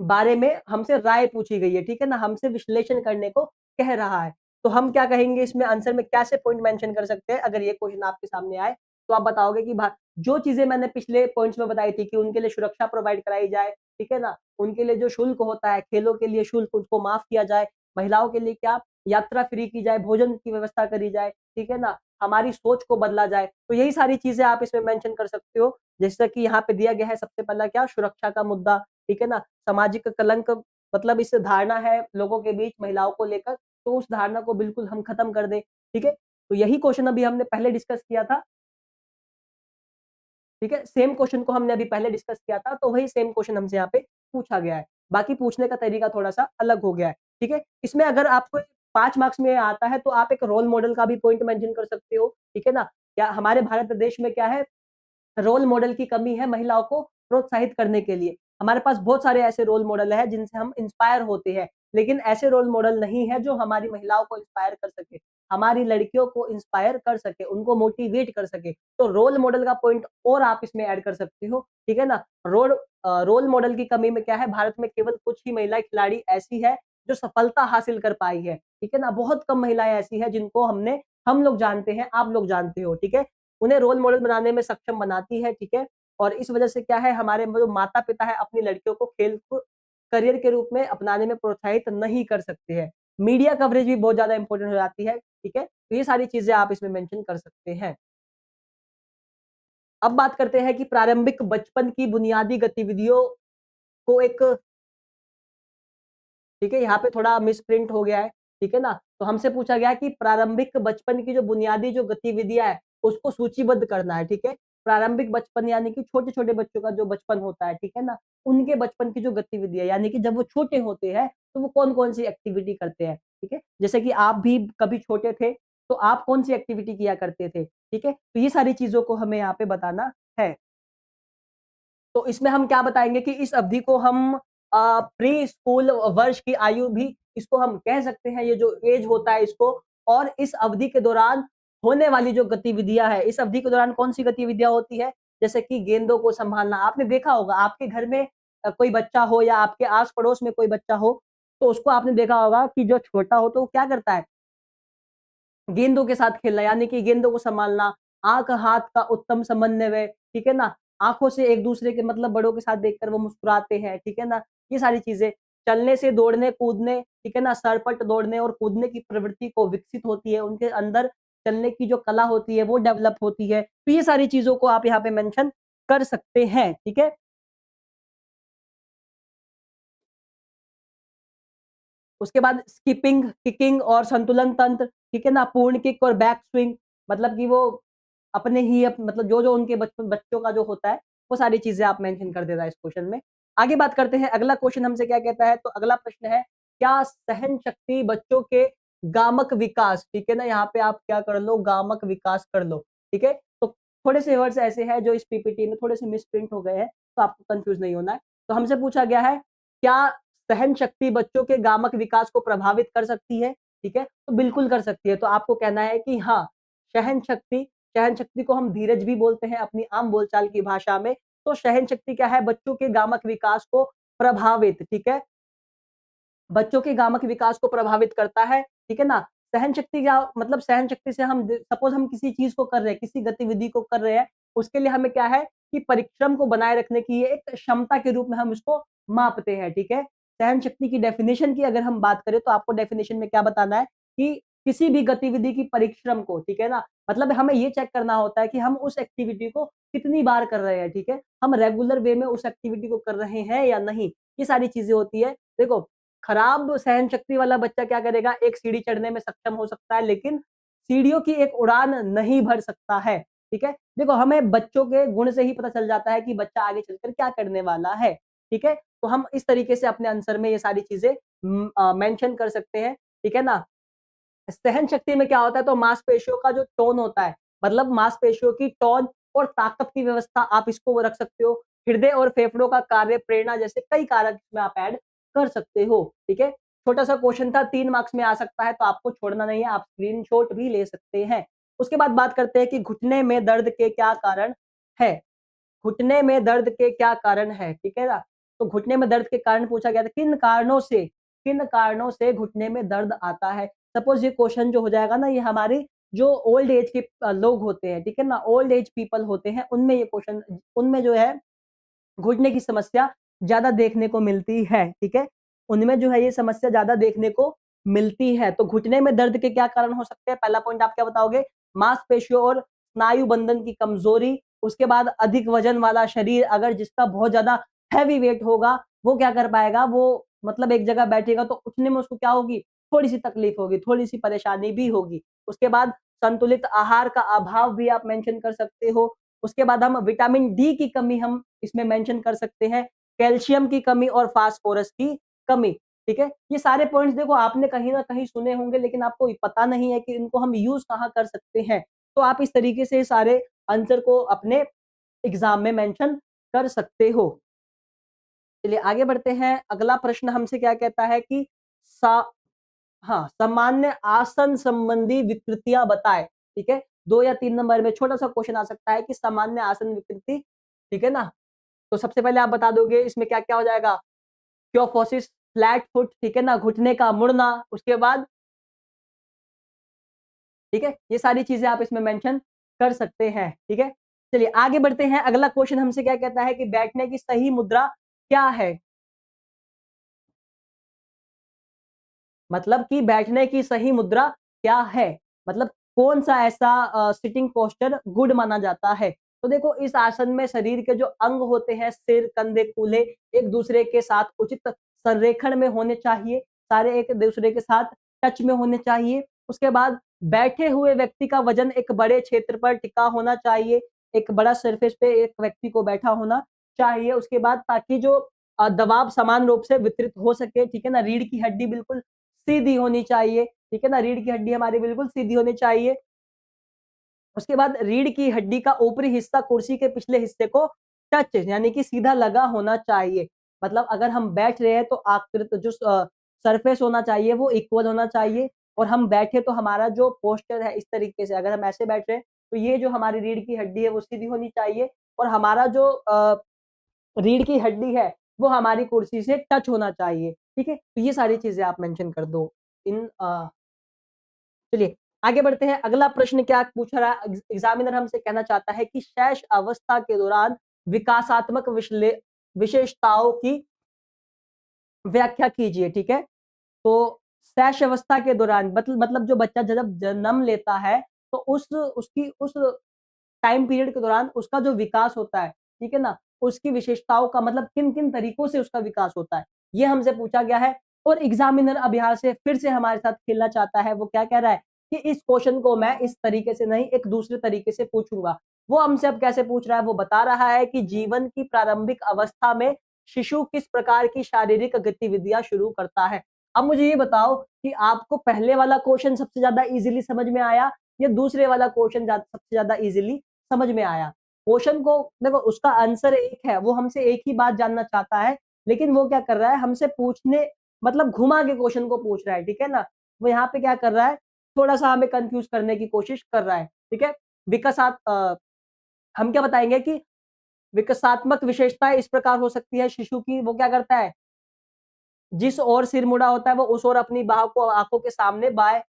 बारे में हमसे राय पूछी गई है, ठीक है ना, हमसे विश्लेषण करने को कह रहा है। तो हम क्या कहेंगे इसमें आंसर में, कैसे पॉइंट मेंशन कर सकते हैं अगर ये क्वेश्चन आपके सामने आए, तो आप बताओगे कि जो चीजें मैंने पिछले पॉइंट्स में बताई थी कि उनके लिए सुरक्षा प्रोवाइड कराई जाए, ठीक है ना, उनके लिए जो शुल्क होता है खेलों के लिए शुल्क उसको माफ किया जाए, महिलाओं के लिए क्या यात्रा फ्री की जाए, भोजन की व्यवस्था करी जाए, ठीक है ना, हमारी सोच को बदला जाए। तो यही सारी चीजें आप इसमें मेंशन कर सकते हो, जैसा कि यहाँ पे दिया गया है सबसे पहला क्या, सुरक्षा का मुद्दा, ठीक है ना। सामाजिक कलंक मतलब इस धारणा है लोगों के बीच महिलाओं को लेकर, तो उस धारणा को बिल्कुल हम खत्म कर दें, ठीक है। तो यही क्वेश्चन अभी हमने पहले डिस्कस किया था, ठीक है। सेम क्वेश्चन को हमने अभी पहले डिस्कस किया था, तो वही सेम क्वेश्चन हमसे यहाँ पे पूछा गया है। बाकी पूछने का तरीका थोड़ा सा अलग हो गया है, ठीक है। इसमें अगर आपको 5 मार्क्स में आता है तो आप एक रोल मॉडल का भी पॉइंट मेंशन कर सकते हो, ठीक है ना। क्या हमारे भारत देश में क्या है, रोल मॉडल की कमी है महिलाओं को प्रोत्साहित करने के लिए। हमारे पास बहुत सारे ऐसे रोल मॉडल हैं जिनसे हम इंस्पायर होते हैं, लेकिन ऐसे रोल मॉडल नहीं है जो हमारी महिलाओं को इंस्पायर कर सके, हमारी लड़कियों को इंस्पायर कर सके, उनको मोटिवेट कर सके। तो रोल मॉडल का पॉइंट और आप इसमें ऐड कर सकते हो, ठीक है ना। रोल मॉडल की कमी में क्या है, भारत में केवल कुछ ही महिला खिलाड़ी ऐसी है जो सफलता हासिल कर पाई है, ठीक है ना। बहुत कम महिलाएं ऐसी है जिनको हम लोग जानते हैं, आप लोग जानते हो, ठीक है। उन्हें रोल मॉडल बनाने में सक्षम बनाती है, ठीक है। और इस वजह से क्या है, हमारे जो माता पिता है अपनी लड़कियों को खेल को करियर के रूप में अपनाने में प्रोत्साहित नहीं कर सकते हैं। मीडिया कवरेज भी बहुत ज्यादा इंपॉर्टेंट हो जाती है, ठीक है। तो ये सारी चीजें आप इसमें मेंशन कर सकते हैं। अब बात करते हैं कि प्रारंभिक बचपन की बुनियादी गतिविधियों को एक, ठीक है, यहाँ पे थोड़ा मिसप्रिंट हो गया है, ठीक है ना। तो हमसे पूछा गया कि प्रारंभिक बचपन की जो बुनियादी जो गतिविधियां है उसको सूचीबद्ध करना है, ठीक है। प्रारंभिक बचपन यानी कि छोटे छोटे बच्चों का जो बचपन होता है, ठीक है ना, उनके बचपन की जो गतिविधियां यानी कि जब वो छोटे होते हैं तो वो कौन कौन सी एक्टिविटी करते हैं, ठीक है। जैसे कि आप भी कभी छोटे थे तो आप कौन सी एक्टिविटी किया करते थे, ठीक है। तो ये सारी चीजों को हमें यहाँ पे बताना है। तो इसमें हम क्या बताएँगे कि इस अवधि को हम प्री स्कूल वर्ष की आयु भी इसको हम कह सकते हैं, ये जो एज होता है इसको। और इस अवधि के दौरान होने वाली जो गतिविधियाँ हैं, इस अवधि के दौरान कौन-सी गतिविधियाँ होती है? जैसे कि गेंदों को संभालना। आपने देखा होगा आपके घर में कोई बच्चा हो या आपके आस-पड़ोस में कोई बच्चा हो, तो उसको आपने देखा होगा कि जो छोटा हो तो वो क्या करता है? गेंदों के साथ खेलना यानी कि गेंदों को संभालना, आँख-हाथ का उत्तम समन्वय, ठीक है ना? आँखों से एक-दूसरे के मतलब बड़ों के साथ देखकर वो मुस्कुराते हैं, ठीक है ना? ये सारी चीज़ें। चलने से दौड़ने, कूदने, ठीक है ना? सरपट दौड़ने और कूदने की प्रवृत्ति को विकसित होती है, उनके अंदर चलने की जो कला होती है वो डेवलप होती है। तो ये सारी चीज़ों को आप यहाँ पे मेंशन कर सकते हैं, ठीक है? उसके बाद स्किपिंग, किकिंग और संतुलन तंत्र, ठीक है ना? पूर्ण किक और बैक स्विंग मतलब कि वो अपने ही मतलब जो-जो उनके बच्चों का जो होता है, वो सारी चीज़ें आप मेंशन कर देना इस क्वेश्चन में। आगे बात करते हैं, अगला क्वेश्चन हमसे क्या कहता है? तो अगला प्रश्न है, क्या सहन शक्ति बच्चों के गामक विकास, ठीक है ना? यहाँ पे आप क्या कर लो, गामक विकास कर लो, ठीक है? तो थोड़े से वर्ड्स ऐसे हैं जो इस पीपीटी में थोड़े से मिसप्रिंट हो गए हैं, तो आपको कन्फ्यूज़ नहीं होना है। तो हमसे पूछा गया है, क्या सहन शक्ति बच्चों के गामक विकास को प्रभावित कर सकती है, ठीक है? तो बिल्कुल कर सकती है। तो आपको कहना है कि हाँ, सहन शक्ति सहन शक्ति को हम धीरज भी बोलते हैं अपनी आम बोलचाल की भाषा में। तो सहन शक्ति क्या है? बच्चों के गामक विकास को प्रभावित, ठीक है? बच्चों के गामक विकास को प्रभावित करता है, ठीक है ना? सहन शक्ति क्या मतलब सहन शक्ति से हम सपोज़ हम किसी चीज़ को कर रहे हैं, किसी गतिविधि को कर रहे हैं, उसके लिए हमें क्या है कि परिश्रम को बनाए रखने की ये एक क्षमता के रूप में हम इसको मापते हैं, ठीक है? सहन शक्ति की डेफिनिशन की अगर हम बात करें तो आपको डेफिनिशन में क्या बताना है कि किसी भी गतिविधि की परिश्रम को, ठीक है ना? मतलब हमें ये चेक करना होता है कि हम उस एक्टिविटी को कितनी बार कर रहे हैं, ठीक है? हम रेगुलर वे में उस एक्टिविटी को कर रहे हैं या नहीं? ये सारी चीज़ें होती है। देखो खराब सहन शक्ति वाला बच्चा क्या करेगा, एक सीढ़ी चढ़ने में सक्षम हो सकता है, लेकिन सीढ़ियों की एक उड़ान नहीं भर सकता है, ठीक है? देखो हमें बच्चों के गुण से ही पता चल जाता है कि बच्चा आगे चलकर क्या करने वाला है, ठीक है? तो हम इस तरीके से अपने आंसर में ये सारी चीज़ें मेंशन कर सकते हैं, ठीक है ना? सहन शक्ति में क्या होता है तो मांसपेशियों का जो टोन होता है, मतलब मांसपेशियों की टोन और ताकत की व्यवस्था आप इसको वो रख सकते हो। हृदय और फेफड़ों का कार्य, प्रेरणा जैसे कई कारक इसमें आप ऐड कर सकते हो, ठीक है? छोटा-सा क्वेश्चन था 3 मार्क्स में आ सकता है तो आपको छोड़ना नहीं है, आप स्क्रीनशॉट भी ले सकते हैं। उसके बाद बात करते हैं कि घुटने में दर्द के क्या कारण है? घुटने में दर्द के क्या कारण है, ठीक है ना? तो घुटने में दर्द के कारण पूछा गया था, किन कारणों से घुटने में दर्द आता है? सपोज़ ये क्वेश्चन जो हो जाएगा ना, ये हमारी जो ओल्ड एज के लोग होते हैं, ठीक है ना? ओल्ड एज पीपल होते हैं, उनमें ये क्वेश्चन उनमें जो है घुटने की समस्या ज़्यादा देखने को मिलती है, ठीक है? उनमें जो है ये समस्या ज़्यादा देखने को मिलती है। तो घुटने में दर्द के क्या कारण हो सकते हैं? पहला पॉइंट आप क्या बताओगे? मांसपेशियों और स्नायु बंधन की कमज़ोरी, उसके बाद अधिक वज़न वाला शरीर अगर जिसका बहुत ज़्यादा हेवी वेट होगा, वो क्या कर पाएगा? वो मतलब एक जगह बैठेगा तो उठने में उसको क्या होगी? थोड़ी-सी तकलीफ होगी, थोड़ी-सी परेशानी भी होगी। उसके बाद संतुलित आहार का अभाव भी आप मेंशन कर सकते हो। उसके बाद हम विटामिन डी की कमी हम इसमें मेंशन कर सकते हैं, कैल्शियम की कमी और फास्फोरस की कमी, ठीक है? ये सारे पॉइंट्स देखो आपने कहीं न कहीं सुने होंगे लेकिन आपको पता नहीं है कि इनको हम यूज़ कहाँ कर सकते हैं। तो आप इस तरीके से सारे आंसर को अपने एग्ज़ाम में मेंशन कर सकते हो। चलिए आगे बढ़ते हैं, अगला प्रश्न हमसे क्या कहता है कि सा हाँ, सामान्य आसन संबंधी विकृतियाँ बताएँ, ठीक है? 2 या 3 नंबर में छोटा-सा क्वेश्चन आ सकता है कि सामान्य आसन विकृति, ठीक है ना? तो सबसे पहले आप बता दोगे इसमें क्या-क्या हो जाएगा? क्योफोसिस, फ्लैट फुट, ठीक है ना? घुटने का मुड़ना, उसके बाद ठीक है? ये सारी चीज़ें आप इसमें मेंशन कर सकते हैं, ठीक है? चलिए आगे बढ़ते हैं, अगला क्वेश्चन हमसे क्या कहता है कि बैठने की सही मुद्रा क्या है? मतलब कि बैठने की सही मुद्रा क्या है? मतलब कौन-सा ऐसा सिटिंग पोस्चर गुड माना जाता है? तो देखो इस आसन में शरीर के जो अंग होते हैं सिर, कंधे, कूल्हे एक-दूसरे के साथ उचित संरेखण में होने चाहिए, सारे एक-दूसरे के साथ टच में होने चाहिए। उसके बाद बैठे हुए व्यक्ति का वजन एक बड़े क्षेत्र पर टिका होना चाहिए, एक बड़ा सरफेस पे एक व्यक्ति को बैठा होना चाहिए। उसके बाद ताकि जो दबाव समान रूप से वितरित हो सके, ठीक है ना? रीढ़ की हड्डी बिल्कुल सीधी होनी चाहिए, ठीक है ना? रीढ़ की हड्डी हमारी बिल्कुल सीधी होनी चाहिए। उसके बाद रीढ़ की हड्डी का ऊपरी हिस्सा कुर्सी के पिछले हिस्से को टच यानी कि सीधा लगा होना चाहिए। मतलब अगर हम बैठ रहे हैं तो आकृत जो सरफेस होना चाहिए वो इक्वल होना चाहिए और हम बैठे तो हमारा जो पोस्चर है इस तरीके से अगर हम ऐसे बैठ रहे हैं तो ये जो हमारी रीढ़ की हड्डी है वो सीधी होनी चाहिए। और हमारा जो रीढ़ की हड्डी है वो हमारी कुर्सी से टच होना चाहिए, ठीक है? तो ये सारी चीज़ें आप मेंशन कर दो इन चलिए आगे बढ़ते हैं। अगला प्रश्न क्या पूछ रहा है एग्जामिनर हमसे कहना चाहता है कि शैश अवस्था के दौरान विकासात्मक विशेषताओं की व्याख्या कीजिए, ठीक है? तो शैश अवस्था के दौरान मतलब जो बच्चा जब जन्म लेता है तो उस टाइम पीरियड के दौरान उसका जो विकास होता है, ठीक है ना? उसकी विशेषताओं का मतलब किन-किन तरीकों से उसका विकास होता है, ये हमसे पूछा गया है और एग्जामिनर अब यहाँ से फिर से हमारे साथ खेलना चाहता है। वो क्या कह रहा है कि इस क्वेश्चन को मैं इस तरीके से नहीं, एक दूसरे तरीके से पूछूँगा। वो हमसे अब कैसे पूछ रहा है, वो बता रहा है कि जीवन की प्रारंभिक अवस्था में शिशु किस प्रकार की शारीरिक गतिविधियाँ शुरू करता है। अब मुझे ये बताओ कि आपको पहले वाला क्वेश्चन सबसे ज़्यादा ईज़िली समझ में आया या दूसरे वाला क्वेश्चन सबसे ज़्यादा ईज़िली समझ में आया? क्वेश्चन को देखो उसका आंसर एक है, वो हमसे एक ही बात जानना चाहता है, लेकिन वो क्या कर रहा है हमसे पूछने मतलब घुमा के क्वेश्चन को पूछ रहा है, ठीक है ना? वो यहाँ पे क्या कर रहा है, थोड़ा-सा हमें कन्फ्यूज़ करने की कोशिश कर रहा है, ठीक है? हम क्या बताएँगे कि विकासात्मक विशेषताएँ इस प्रकार हो सकती है शिशु की, वो क्या करता है, जिस ओर सिर मुड़ा होता है वो उस ओर अपनी बाह को आँखों के सामने बाएँ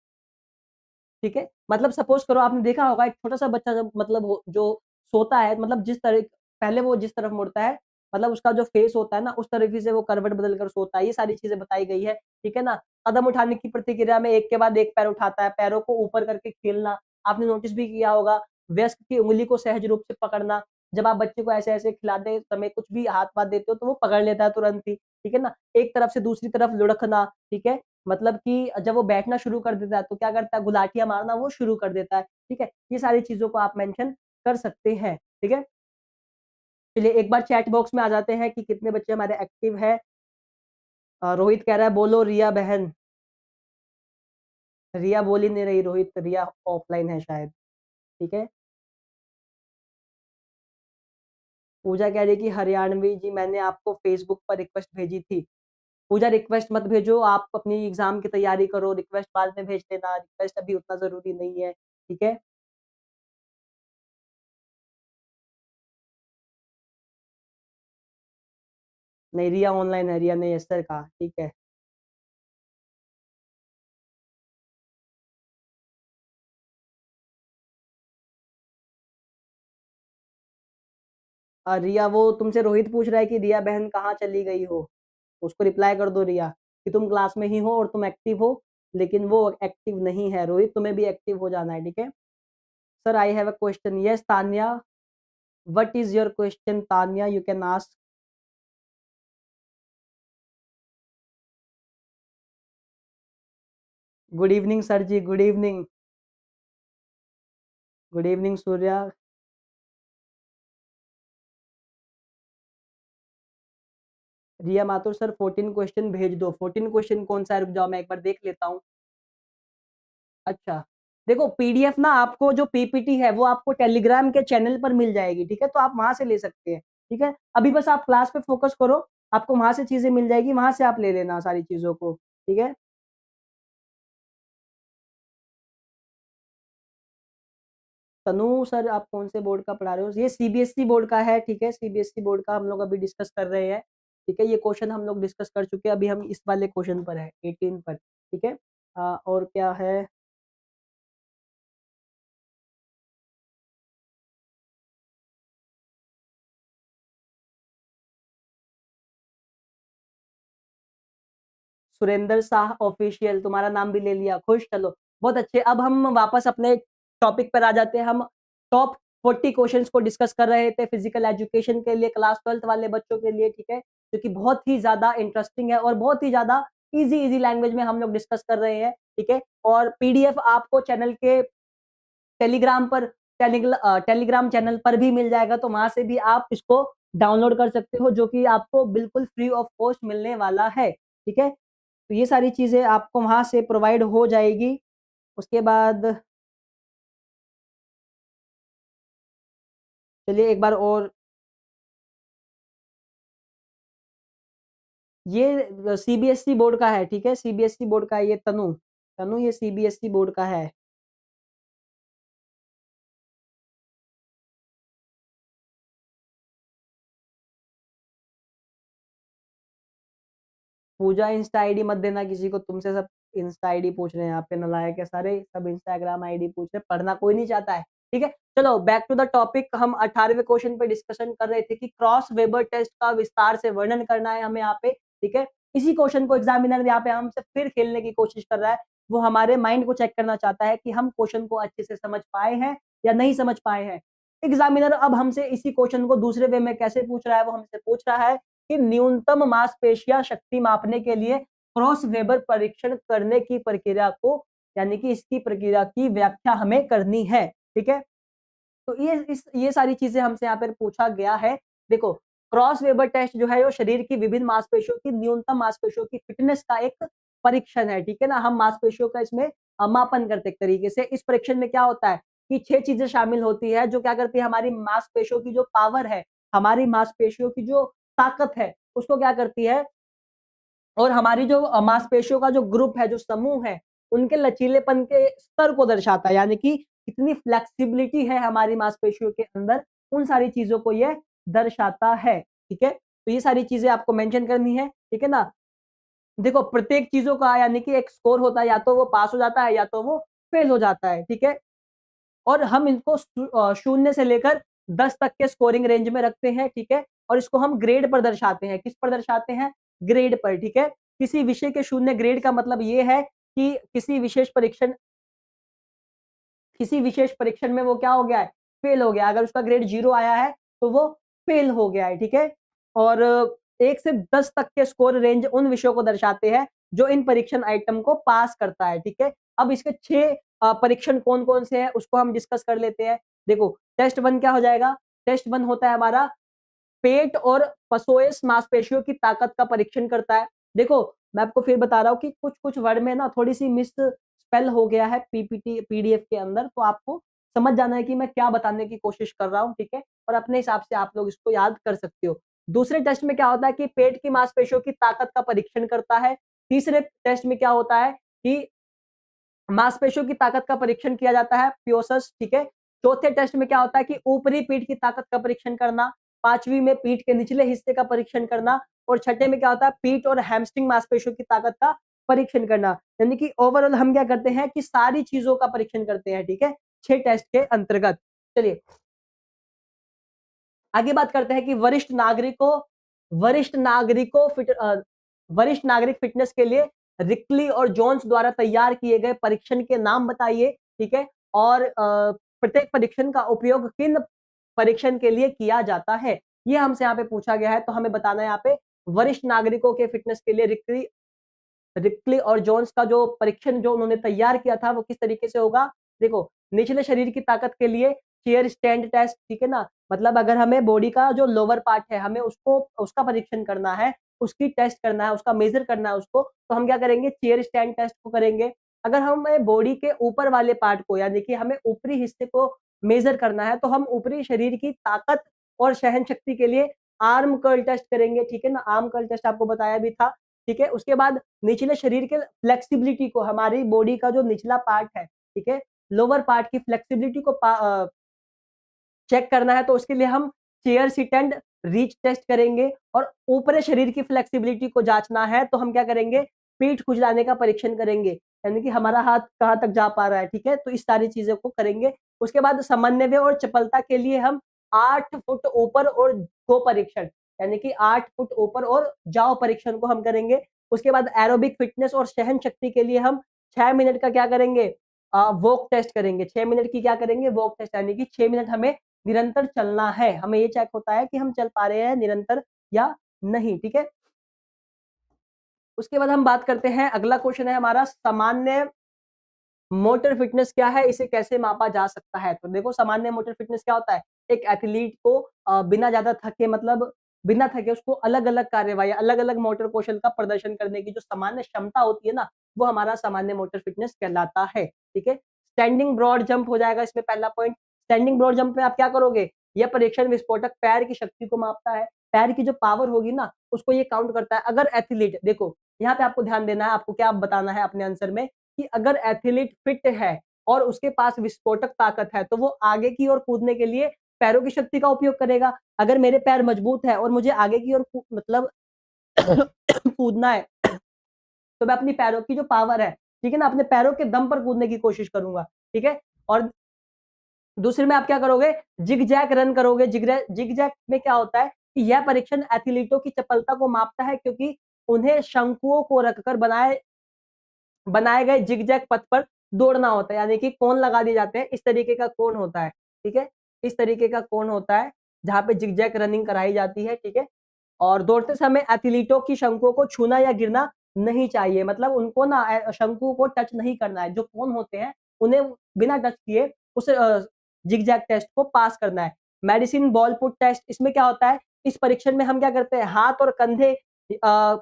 ठीक है? मतलब सपोज़ करो आपने देखा होगा एक छोटा-सा बच्चा जब मतलब वो जो सोता है मतलब पहले वो जिस तरफ मुड़ता है, मतलब उसका जो फेस होता है ना, उस तरीके से वो करवट बदल कर सोता है। ये सारी चीज़ें बताई गई है, ठीक है ना? कदम उठाने की प्रतिक्रिया में एक के बाद एक पैर उठाता है, पैरों को ऊपर करके खेलना, आपने नोटिस भी किया होगा। वयस्क की उँगली को सहज रूप से पकड़ना, जब आप बच्चे को ऐसे-ऐसे खिलाते समय कुछ भी हाथ-वाथ देते हो तो वो पकड़ लेता है तुरंत ही, ठीक है ना? एक तरफ से दूसरी तरफ लुढ़कना, ठीक है? मतलब कि जब वो बैठना शुरू कर देता है तो क्या करता है गुलाटियाँ मारना वो शुरू कर देता है, ठीक है? ये सारी चीज़ों को आप मेंशन कर सकते हैं, ठीक है? चलिए एक बार चैट बॉक्स में आ जाते हैं कि कितने बच्चे हमारे एक्टिव हैं। रोहित कह रहा है बोलो रिया बहन। रिया बोल ही नहीं रही रोहित, रिया ऑफलाइन है शायद, ठीक है? पूजा कह रही है कि हरियाणवी जी मैंने आपको फेसबुक पर रिक्वेस्ट भेजी थी। पूजा रिक्वेस्ट मत भेजो, आप अपनी एग्ज़ाम की तैयारी करो, रिक्वेस्ट बाद में भेज देना, रिक्वेस्ट अभी उतना ज़रूरी नहीं है, ठीक है? नहीं रिया ऑनलाइन है, रिया ने यस सर कहा, ठीक है। रिया वो तुमसे रोहित पूछ रहा है कि रिया बहन कहाँ चली गई हो? उसको रिप्लाई कर दो रिया कि तुम क्लास में ही हो और तुम एक्टिव हो, लेकिन वो एक्टिव नहीं है। रोहित तुम्हें भी एक्टिव हो जाना है, ठीक है? Sir I have a question. Yes Tanya, what is your question Tanya? You can ask. Good evening sir ji, good evening. Good evening Surya. Riya Mathur sir 14 question भेज दो। 14 क्वेश्चन कौन-सा है? रुक जाओ मैं एक बार देख लेता हूँ। अच्छा, देखो पीडीएफ ना आपको जो पीपीटी है वो आपको टेलीग्राम के चैनल पर मिल जाएगी, ठीक है? तो आप वहाँ से ले सकते हैं, ठीक है? अभी बस आप क्लास पे फ़ोकस करो, आपको वहाँ से चीज़ें मिल जाएगी, वहाँ से आप ले लेना सारी चीज़ों को, ठीक है? तनु सर आप कौन से बोर्ड का पढ़ा रहे हो? ये सीबीएसई बोर्ड का है, ठीक है? सीबीएसई बोर्ड का हम लोग अभी डिस्कस कर रहे हैं, ठीक है? ये क्वेश्चन हम लोग डिस्कस कर चुके हैं, अभी हम इस वाले क्वेश्चन पर हैं, 18 पर, ठीक है? और क्या है? सुरेंद्र शाह ऑफिशियल तुम्हारा नाम भी ले लिया, खुश चलो, बहुत अच्छे। अब हम वापस अपने टॉपिक पर आ जाते हैं। हम टॉप 40 क्वेश्चंस को डिस्कस कर रहे थे फिजिकल एजुकेशन के लिए क्लास 12th वाले बच्चों के लिए, ठीक है? जो कि बहुत ही ज़्यादा इंटरेस्टिंग है और बहुत ही ज़्यादा ईज़ी लैंग्वेज में हम लोग डिस्कस कर रहे हैं, ठीक है? और पीडीएफ आपको चैनल के टेलीग्राम पर टेलीग्राम चैनल पर भी मिल जाएगा, तो वहाँ से भी आप इसको डाउनलोड कर सकते हो, जो कि आपको बिल्कुल फ्री ऑफ कॉस्ट मिलने वाला है, ठीक है? तो ये सारी चीज़ें आपको वहाँ से प्रोवाइड हो जाएगी। उसके बाद चलिए एक बार और ये सीबीएसई बोर्ड का है, ठीक है? सीबीएसई बोर्ड का है ये तनु, तनु ये सीबीएसई बोर्ड का है। पूजा इंस्टा आईडी मत देना किसी को, तुमसे सब इंस्टा आईडी पूछ रहे हैं यहाँ पे, नालायक है सारे, सब इंस्टाग्राम आईडी पूछ रहे हैं, पढ़ना कोई नहीं चाहता है, ठीक है। चलो बैक टू द टॉपिक, हम 18वें क्वेश्चन पे डिस्कशन कर रहे थे कि क्रॉस वेबर टेस्ट का विस्तार से वर्णन करना है हमें यहाँ पे, ठीक है। इसी क्वेश्चन को एग्जामिनर यहाँ पे हमसे फिर खेलने की कोशिश कर रहा है, वो हमारे माइंड को चेक करना चाहता है कि हम क्वेश्चन को अच्छे से समझ पाए हैं या नहीं समझ पाए हैं। एग्जामिनर अब हमसे इसी क्वेश्चन को दूसरे वे में कैसे पूछ रहा है, वो हमसे पूछ रहा है कि न्यूनतम मांसपेशियां शक्ति मापने के लिए क्रॉस वेबर परीक्षण करने की प्रक्रिया को, यानी कि इसकी प्रक्रिया की व्याख्या हमें करनी है, ठीक है। तो ये सारी चीजें हमसे यहाँ पर पूछा गया है। देखो, क्रॉस वेबर टेस्ट जो है वो शरीर की विभिन्न मांसपेशियों की न्यूनतम मांसपेशियों की फिटनेस का एक परीक्षण है, ठीक है ना। हम मांसपेशियों का इसमें मापन करते एक तरीके से। इस परीक्षण में क्या होता है कि 6 चीजें शामिल होती है, जो क्या करती है, हमारी मांसपेशियों की जो पावर है, हमारी मांसपेशियों की जो ताकत है, उसको क्या करती है, और हमारी जो मांसपेशियों का जो ग्रुप है, जो समूह है, उनके लचीलेपन के स्तर को दर्शाता है, यानी कि कितनी फ्लेक्सिबिलिटी है हमारी मांसपेशियों के अंदर, उन सारी चीजों को यह दर्शाता है, ठीक है। तो ये सारी चीजें आपको मेंशन करनी है, ठीक है ना। देखो, प्रत्येक चीजों का यानी कि एक स्कोर होता है, या तो वो पास हो जाता है या तो वो फेल हो जाता है, ठीक है। और हम इनको 0 से लेकर 10 तक के स्कोरिंग रेंज में रखते हैं, ठीक है। और इसको हम ग्रेड पर दर्शाते हैं, किस पर दर्शाते हैं, ग्रेड पर, ठीक है। किसी विषय के 0 ग्रेड का मतलब ये है कि किसी विशेष परीक्षण में वो क्या हो गया है, फेल हो गया। अगर उसका ग्रेड 0 आया है तो वो फेल हो गया है, ठीक है। और 1 से 10 तक के स्कोर रेंज उन विषयों को दर्शाते हैं जो इन परीक्षण आइटम को पास करता है, ठीक है। अब इसके 6 परीक्षण कौन कौन से हैं उसको हम डिस्कस कर लेते हैं। देखो, टेस्ट 1 क्या हो जाएगा, टेस्ट 1 होता है हमारा पेट और पसोएस मांसपेशियों की ताकत का परीक्षण करता है। देखो, मैं आपको फिर बता रहा हूँ कि कुछ-कुछ वर्ड में ना थोड़ी सी मिस स्पेल हो गया है पीपीटी पीडीएफ के अंदर, तो आपको समझ जाना है कि मैं क्या बताने की कोशिश कर रहा हूँ, ठीक है? और अपने हिसाब से आप लोग इसको याद कर सकते हो। दूसरे टेस्ट में क्या होता है कि पेट की मांसपेशियों की ताकत का परीक्षण करता है। तीसरे टेस्ट में क्या होता है कि मांसपेशियों की ताकत का परीक्षण किया जाता है, पियोसस, ठीक है। चौथे टेस्ट में क्या होता है कि ऊपरी पीठ की ताकत का परीक्षण करना, पांचवी में पीठ के निचले हिस्से का परीक्षण करना, और छठे में क्या होता है, पीठ और हैमस्ट्रिंग मांसपेशियों की ताकत का परीक्षण करना। यानी कि ओवरऑल हम क्या करते हैं कि सारी चीजों का परीक्षण करते हैं, ठीक है, 6 टेस्ट के अंतर्गत। चलिए आगे बात करते हैं कि वरिष्ठ नागरिक फिटनेस के लिए रिकली और जोन्स द्वारा तैयार किए गए परीक्षण के नाम बताइए, ठीक है। और प्रत्येक परीक्षण का उपयोग किन परीक्षण के लिए किया जाता है, ये हमसे यहाँ पे पूछा गया है। तो हमें बताना है यहाँ पे वरिष्ठ नागरिकों के फिटनेस के लिए रिक्ली और जोन्स का जो परीक्षण जो उन्होंने तैयार किया था वो किस तरीके से होगा। देखो, निचले शरीर की ताकत के लिए चेयर स्टैंड टेस्ट, ठीक है ना। मतलब अगर हमें बॉडी का जो लोअर पार्ट है, हमें उसको उसका परीक्षण करना है, उसकी टेस्ट करना है, उसका मेजर करना है उसको, तो हम क्या करेंगे, चेयर स्टैंड टेस्ट को करेंगे। अगर हमें बॉडी के ऊपर वाले पार्ट को, यानी कि हमें ऊपरी हिस्से को मेजर करना है, तो हम ऊपरी शरीर की ताकत और सहन शक्ति के लिए आर्म कर्ल टेस्ट करेंगे, ठीक है ना। आर्म कर्ल टेस्ट आपको बताया भी था, ठीक है। उसके बाद निचले शरीर के फ्लेक्सिबिलिटी को, हमारी बॉडी का जो निचला पार्ट है, ठीक है, लोअर पार्ट की फ्लेक्सिबिलिटी को चेक करना है, तो उसके लिए हम chair sit and reach test करेंगे। और ऊपरी शरीर की फ्लेक्सिबिलिटी को जांचना है, तो हम क्या करेंगे, पीठ खुजलाने का परीक्षण करेंगे, यानी कि हमारा हाथ कहाँ तक जा पा रहा है, ठीक है। तो इस सारी चीजों को करेंगे। उसके बाद समन्वय और चपलता के लिए हम 8 फुट ऊपर और गो परीक्षण, यानी कि 8 फुट ऊपर और जाओ परीक्षण को हम करेंगे। उसके बाद एरोबिक फिटनेस और सहन शक्ति के लिए हम 6 मिनट का क्या करेंगे, वॉक टेस्ट करेंगे। 6 मिनट की क्या करेंगे, वॉक टेस्ट, यानी कि 6 मिनट हमें निरंतर चलना है। हमें ये चेक होता है कि हम चल पा रहे हैं निरंतर या नहीं, ठीक है। उसके बाद हम बात करते हैं, अगला क्वेश्चन है हमारा, सामान्य मोटर फिटनेस क्या है, इसे कैसे मापा जा सकता है। तो देखो, सामान्य मोटर फिटनेस क्या होता है, एक एथलीट को बिना ज्यादा थके, मतलब बिना थके उसको अलग अलग कार्यवाही, अलग अलग मोटर कौशल का प्रदर्शन करने की जो सामान्य क्षमता होती है ना, वो हमारा सामान्य मोटर फिटनेस कहलाता है, ठीक है। स्टैंडिंग ब्रॉड जंप हो जाएगा इसमें पहला पॉइंट। स्टैंडिंग ब्रॉड जंप में आप क्या करोगे, यह परीक्षण विस्फोटक पैर की शक्ति को मापता है, पैर की जो पावर होगी ना उसको ये काउंट करता है। अगर एथलीट, देखो यहाँ पे आपको ध्यान देना है, आपको क्या बताना है अपने आंसर में, कि अगर एथलीट फिट है और उसके पास विस्फोटक ताकत है, तो वो आगे की ओर कूदने के लिए पैरों की शक्ति का उपयोग करेगा। अगर मेरे पैर मजबूत है और मुझे आगे की ओर मतलब कूदना है, तो मैं अपनी पैरों की जो पावर है, ठीक है ना, अपने पैरों के दम पर कूदने की कोशिश करूंगा, ठीक है। और दूसरे में आप क्या करोगे, जिग जैग रन करोगे। जिग जैग में क्या होता है कि यह परीक्षण एथलीटों की चपलता को मापता है, क्योंकि उन्हें शंकुओं को रखकर बनाए गए जिग जैग पथ पर दौड़ना होता है, यानी कि कोण लगा दिए जाते हैं, इस तरीके का कोण होता है, ठीक है, इस तरीके का कोण होता है जहां पे जिग जैग रनिंग कराई जाती है, ठीक है। और दौड़ते समय एथलीटों की शंकुओं को छूना या गिरना नहीं चाहिए, मतलब उनको ना शंकु को टच नहीं करना है। जो कोण होते हैं उन्हें बिना टच किए उस जिग जैग टेस्ट को पास करना है। मेडिसिन बॉल पुट टेस्ट, इसमें क्या होता है, इस परीक्षण में हम क्या करते हैं, अ,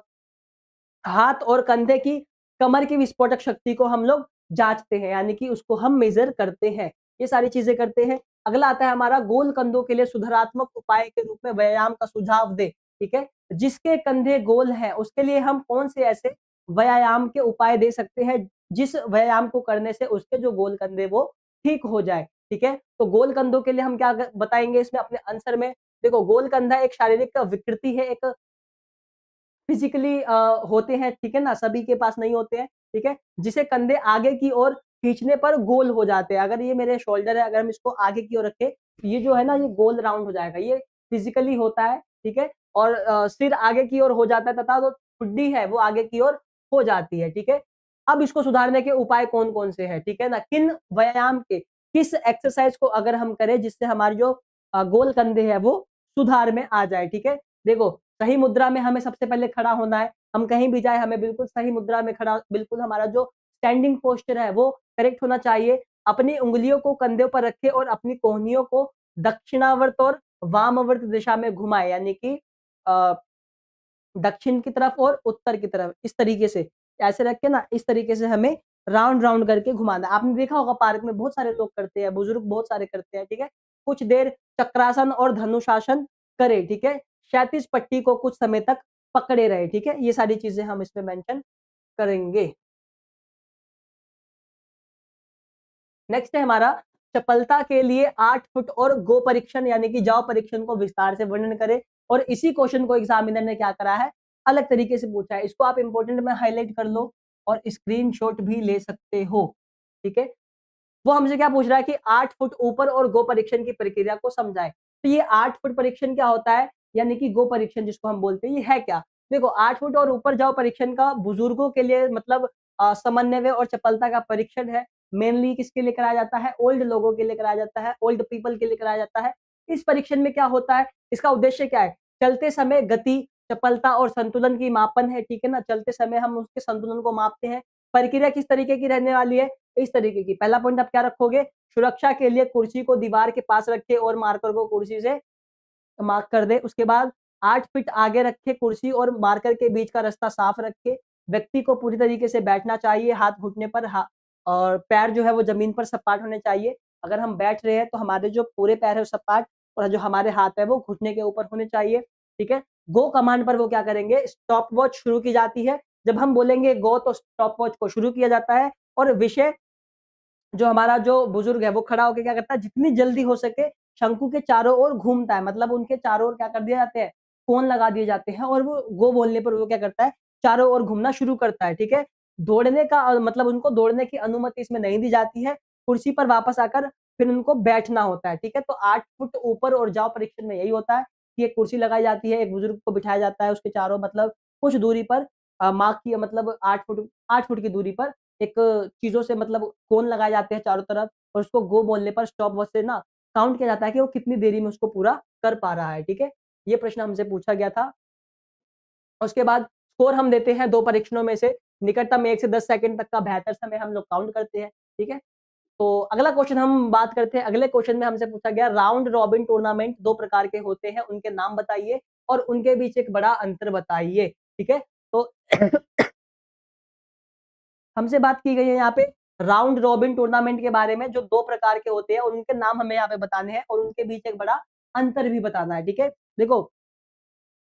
हाथ और कंधे की कमर की विस्फोटक शक्ति को हम लोग जांचते हैं, यानी कि उसको हम मेजर करते हैं, ये सारी चीजें करते हैं। अगला आता है हमारा, गोल कंधों के लिए सुधारात्मक उपाय के रूप में व्यायाम का सुझाव दे, ठीक है। जिसके कंधे गोल हैं उसके लिए हम कौन से ऐसे व्यायाम के उपाय दे सकते हैं जिस व्यायाम को करने से उसके जो गोल कंधे वो ठीक हो जाए, ठीक है। तो गोल कंधों के लिए हम क्या बताएंगे इसमें अपने आंसर में, देखो गोल कंधा एक शारीरिक विकृति है, एक फिजिकली होते हैं, ठीक है ना, सभी के पास नहीं होते हैं, ठीक है, जिसे कंधे आगे की ओर खींचने पर गोल हो जाते हैं। अगर ये मेरे शोल्डर है, अगर हम इसको आगे की ओर रखें तो ये जो है ना ये गोल राउंड हो जाएगा, ये फिजिकली होता है, ठीक है। और सिर आगे की ओर हो जाता है तथा जो ठुड्डी है वो आगे की ओर हो जाती है, ठीक है। अब इसको सुधारने के उपाय कौन कौन से हैं, ठीक है ना, किन व्यायाम के, किस एक्सरसाइज को अगर हम करें जिससे हमारी जो गोल कंधे है वो सुधार में आ जाए, ठीक है। देखो सही मुद्रा में हमें सबसे पहले खड़ा होना है, हम कहीं भी जाए हमें बिल्कुल सही मुद्रा में खड़ा, बिल्कुल हमारा जो स्टैंडिंग पोस्चर है वो करेक्ट होना चाहिए। अपनी उंगलियों को कंधों पर रखें और अपनी कोहनियों को दक्षिणावर्त और वामावर्त दिशा में घुमाए, यानी कि अ, दक्षिण की तरफ और उत्तर की तरफ, इस तरीके से ऐसे रख के ना, इस तरीके से हमें राउंड राउंड करके घुमाना है। आपने देखा होगा पार्क में बहुत सारे लोग करते हैं, बुजुर्ग बहुत सारे करते हैं, ठीक है। कुछ देर चक्रासन और धनुषासन करें, ठीक है। क्षैतिज पट्टी को कुछ समय तक पकड़े रहे, ठीक है। ये सारी चीजें हम इसमें मेंशन करेंगे। नेक्स्ट है हमारा, चपलता के लिए 8 फुट और गो परीक्षण यानी कि जाव परीक्षण को विस्तार से वर्णन करें। और इसी क्वेश्चन को एग्जामिनर ने क्या करा है, अलग तरीके से पूछा है। इसको आप इंपॉर्टेंट में हाईलाइट कर लो और स्क्रीनशॉट भी ले सकते हो, ठीक है। वो हमसे क्या पूछ रहा है कि 8 फुट ऊपर और गो परीक्षण की प्रक्रिया को समझाएं। तो ये 8 फुट परीक्षण क्या होता है, यानी कि गो परीक्षण जिसको हम बोलते हैं, ये है क्या। देखो 8 फुट और ऊपर जाओ परीक्षण का बुजुर्गों के लिए मतलब समन्वय और चपलता का परीक्षण है। मेनली किसके लिए कराया जाता है, ओल्ड लोगों के लिए कराया जाता है, ओल्ड पीपल के लिए कराया जाता है। इस परीक्षण में क्या होता है, इसका उद्देश्य क्या है, चलते समय गति, चपलता और संतुलन की मापन है, ठीक है ना। चलते समय हम उसके संतुलन को मापते हैं। प्रक्रिया किस तरीके की रहने वाली है, इस तरीके की। पहला पॉइंट आप क्या रखोगे, सुरक्षा के लिए कुर्सी को दीवार के पास रखे और मार्कर को कुर्सी से मार्क कर दे। उसके बाद 8 फीट आगे रखे कुर्सी और मार्कर के बीच का रास्ता साफ रखे। व्यक्ति को पूरी तरीके से बैठना चाहिए, हाथ घुटने पर और पैर जो है वो जमीन पर सपाट होने चाहिए। अगर हम बैठ रहे हैं तो हमारे जो पूरे पैर है वो सपाट और जो हमारे हाथ है वो घुटने के ऊपर होने चाहिए, ठीक है। गो कमांड पर वो क्या करेंगे, स्टॉप वॉच शुरू की जाती है। जब हम बोलेंगे गो तो स्टॉप वॉच को शुरू किया जाता है। और विषय जो हमारा जो बुजुर्ग है वो खड़ा होकर क्या करता है, जितनी जल्दी हो सके शंकु के चारों ओर घूमता है, मतलब उनके चारों ओर क्या कर दिए जाते हैं, कोन लगा दिए जाते हैं और वो गो बोलने पर वो क्या करता है, चारों ओर घूमना शुरू करता है, ठीक है। दौड़ने का मतलब उनको दौड़ने की अनुमति इसमें नहीं दी जाती है। कुर्सी पर वापस आकर फिर उनको बैठना होता है, ठीक है। तो 8 फुट ऊपर और जाओ परीक्षण में यही होता है कि एक कुर्सी लगाई जाती है, एक बुजुर्ग को बिठाया जाता है, उसके चारों मतलब कुछ दूरी पर मार्क की मतलब 8 फुट की दूरी पर एक चीज़ों से मतलब कोन लगाए जाते हैं चारों तरफ और उसको गो बोलने पर स्टॉप वॉच से ना काउंट किया जाता है कि वो कितनी देरी में उसको पूरा कर पा रहा है, ठीक है। ये प्रश्न हमसे पूछा गया था। और उसके बाद स्कोर हम देते हैं 2 परीक्षणों में से, निकटतम 1 से 10 सेकंड तक का बेहतर समय हम लोग काउंट करते हैं, ठीक है। तो अगला क्वेश्चन हम बात करते हैं। अगले क्वेश्चन में हमसे पूछा गया, राउंड रॉबिन टूर्नामेंट 2 प्रकार के होते हैं, उनके नाम बताइए और उनके बीच एक बड़ा अंतर बताइए, ठीक है। तो हमसे बात की गई है यहाँ पे राउंड रॉबिन टूर्नामेंट के बारे में, जो 2 प्रकार के होते हैं और उनके नाम हमें यहाँ पे बताने हैं और उनके बीच एक बड़ा अंतर भी बताना है, ठीक है। देखो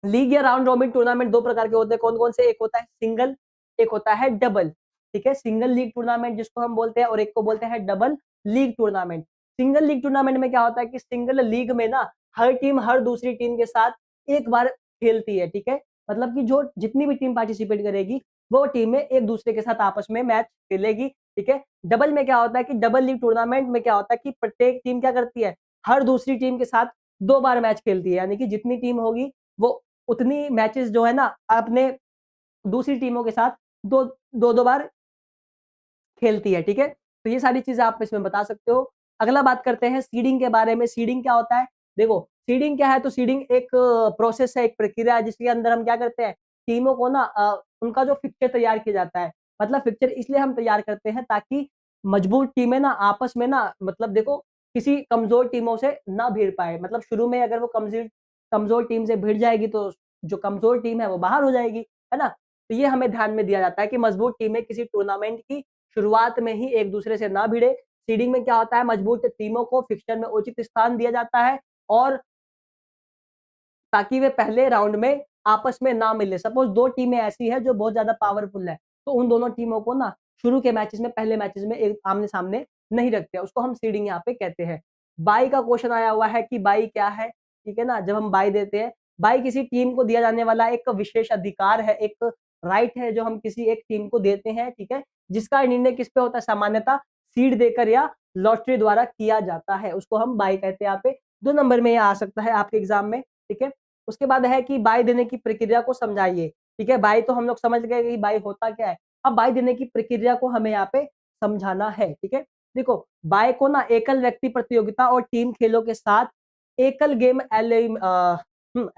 लीग या राउंड रॉबिन टूर्नामेंट 2 प्रकार के होते हैं, कौन कौन से, एक होता है सिंगल, एक होता है डबल, ठीक है। सिंगल लीग टूर्नामेंट जिसको हम बोलते हैं और एक को बोलते हैं double league tournament. Single league tournament में क्या होता है कि सिंगल लीग में ना हर टीम हर दूसरी टीम के साथ एक बार खेलती है, ठीक है। मतलब कि जो जितनी भी टीम पार्टिसिपेट करेगी वो टीमें एक दूसरे के साथ आपस में मैच खेलेगी, ठीक है। डबल में क्या होता है कि डबल लीग टूर्नामेंट में क्या होता है कि प्रत्येक टीम क्या करती है, हर दूसरी टीम के साथ 2 बार मैच खेलती है, यानी कि जितनी टीम होगी वो उतनी मैचेस जो है ना अपने दूसरी टीमों के साथ दो दो दो बार खेलती है, ठीक है। तो ये सारी चीजें आप इसमें बता सकते हो। अगला बात करते हैं सीडिंग के बारे में। सीडिंग क्या होता है? देखो, सीडिंग क्या है, तो सीडिंग एक प्रोसेस है, एक प्रक्रिया है जिसके अंदर हम क्या करते हैं, टीमों को ना उनका जो फिक्चर तैयार किया जाता है, मतलब फिक्चर इसलिए हम तैयार करते हैं ताकि मजबूत टीमें ना आपस में ना, मतलब देखो, किसी कमजोर टीमों से ना भिड़ पाए। मतलब शुरू में अगर वो कमजोर कमजोर टीम से भिड़ जाएगी तो जो कमजोर टीम है वो बाहर हो जाएगी, है ना। तो ये हमें ध्यान में दिया जाता है कि मजबूत टीमें किसी टूर्नामेंट की शुरुआत में ही एक दूसरे से ना भिड़े। सीडिंग में क्या होता है, मजबूत टीमों को फिक्चर में उचित स्थान दिया जाता है और ताकि वे पहले राउंड में आपस में ना मिले। सपोज 2 टीमें ऐसी है जो बहुत ज्यादा पावरफुल है, तो उन दोनों टीमों को ना शुरू के मैचेस में, पहले मैचेस में एक आमने-सामने नहीं रखते, उसको हम सीडिंग यहाँ पे कहते हैं। बाय का क्वेश्चन आया हुआ है कि बाय क्या है? ठीक है ना? जब हम बाय देते हैं, बाय किसी टीम को दिया जाने वाला एक विशेष अधिकार है, एक राइट है जो हम किसी एक टीम को देते हैं, ठीक है? जिसका निर्णय किस पे होता है? सामान्यतः सीड देकर या लॉटरी द्वारा किया जाता है, उसको हम बाय कहते हैं। यहाँ पे 2 नंबर में ये आ सकता है आपके एग्जाम में, ठीक है? उसके बाद है कि बाय देने की प्रक्रिया को समझाइए, ठीक है। बाय तो हम लोग समझ गए कि बाय होता क्या है। अब बाय देने की प्रक्रिया को हमें यहाँ पे समझाना है, ठीक है। देखो, बाय को ना एकल व्यक्ति प्रतियोगिता और टीम खेलों के साथ एकल गेम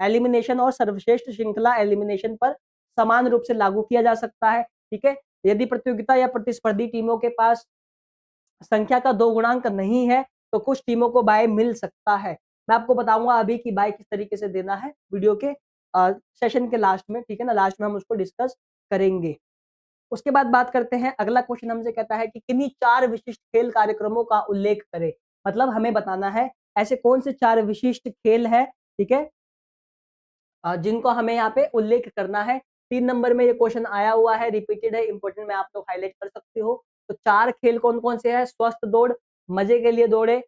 एलिमिनेशन और सर्वश्रेष्ठ श्रृंखला एलिमिनेशन पर समान रूप से लागू किया जा सकता है, ठीक है। यदि प्रतियोगिता या प्रतिस्पर्धी टीमों के पास संख्या का 2 गुणांक नहीं है तो कुछ टीमों को बाय मिल सकता है। मैं आपको बताऊंगा अभी कि बाय किस तरीके से देना है वीडियो के सेशन के लास्ट में, ठीक है ना। लास्ट में हम उसको डिस्कस करेंगे। उसके बाद बात करते हैं, अगला क्वेश्चन हमसे कहता है कि किन्हीं 4 विशिष्ट खेल कार्यक्रमों का उल्लेख करें। मतलब हमें बताना है ऐसे कौन से 4 विशिष्ट खेल है, ठीक है, जिनको हमें यहाँ पे उल्लेख करना है। 3 नंबर में ये क्वेश्चन आया हुआ है, रिपीटेड है, इंपॉर्टेंट, में आप लोग हाईलाइट कर सकते हो। तो 4 खेल कौन-कौन से हैं? स्वस्थ दौड़, मजे के लिए दौड़े,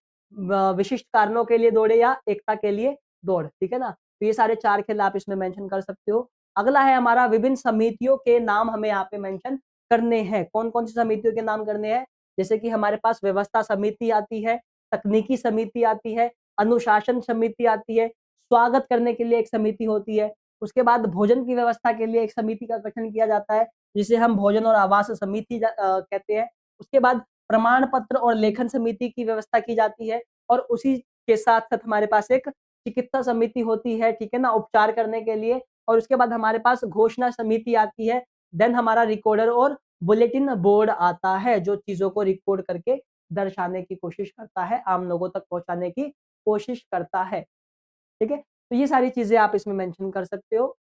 विशिष्ट कारणों के लिए दौड़े या एकता के लिए दौड़, ठीक है ना? तो ये सारे 4 खेल आप इसमें मेंशन कर सकते हो। अगला है हमारा विभिन्न समितियों के नाम हमें यहाँ पे मेंशन करने हैं। कौन-कौन सी समितियों के नाम करने हैं? जैसे कि हमारे पास व्यवस्था समिति आती है, तकनीकी समिति आती है, अनुशासन समिति आती है, स्वागत करने के लिए एक समिति होती है। उसके बाद भोजन की व्यवस्था के लिए एक समिति का गठन किया जाता है, जिसे हम भोजन और आवास समिति कहते हैं। उसके बाद प्रमाण पत्र और लेखन समिति की व्यवस्था की जाती है और उसी के साथ-साथ हमारे पास एक चिकित्सा समिति होती है, ठीक है ना, उपचार करने के लिए। और उसके बाद हमारे पास घोषणा समिति आती है। देन हमारा रिकॉर्डर और बुलेटिन बोर्ड आता है, जो चीज़ों को रिकॉर्ड करके दर्शाने की कोशिश करता है, आम लोगों तक पहुँचाने की कोशिश करता है। ठीक है? तो ये सारी चीज़ें आप इसमें मेंशन कर सकते हो।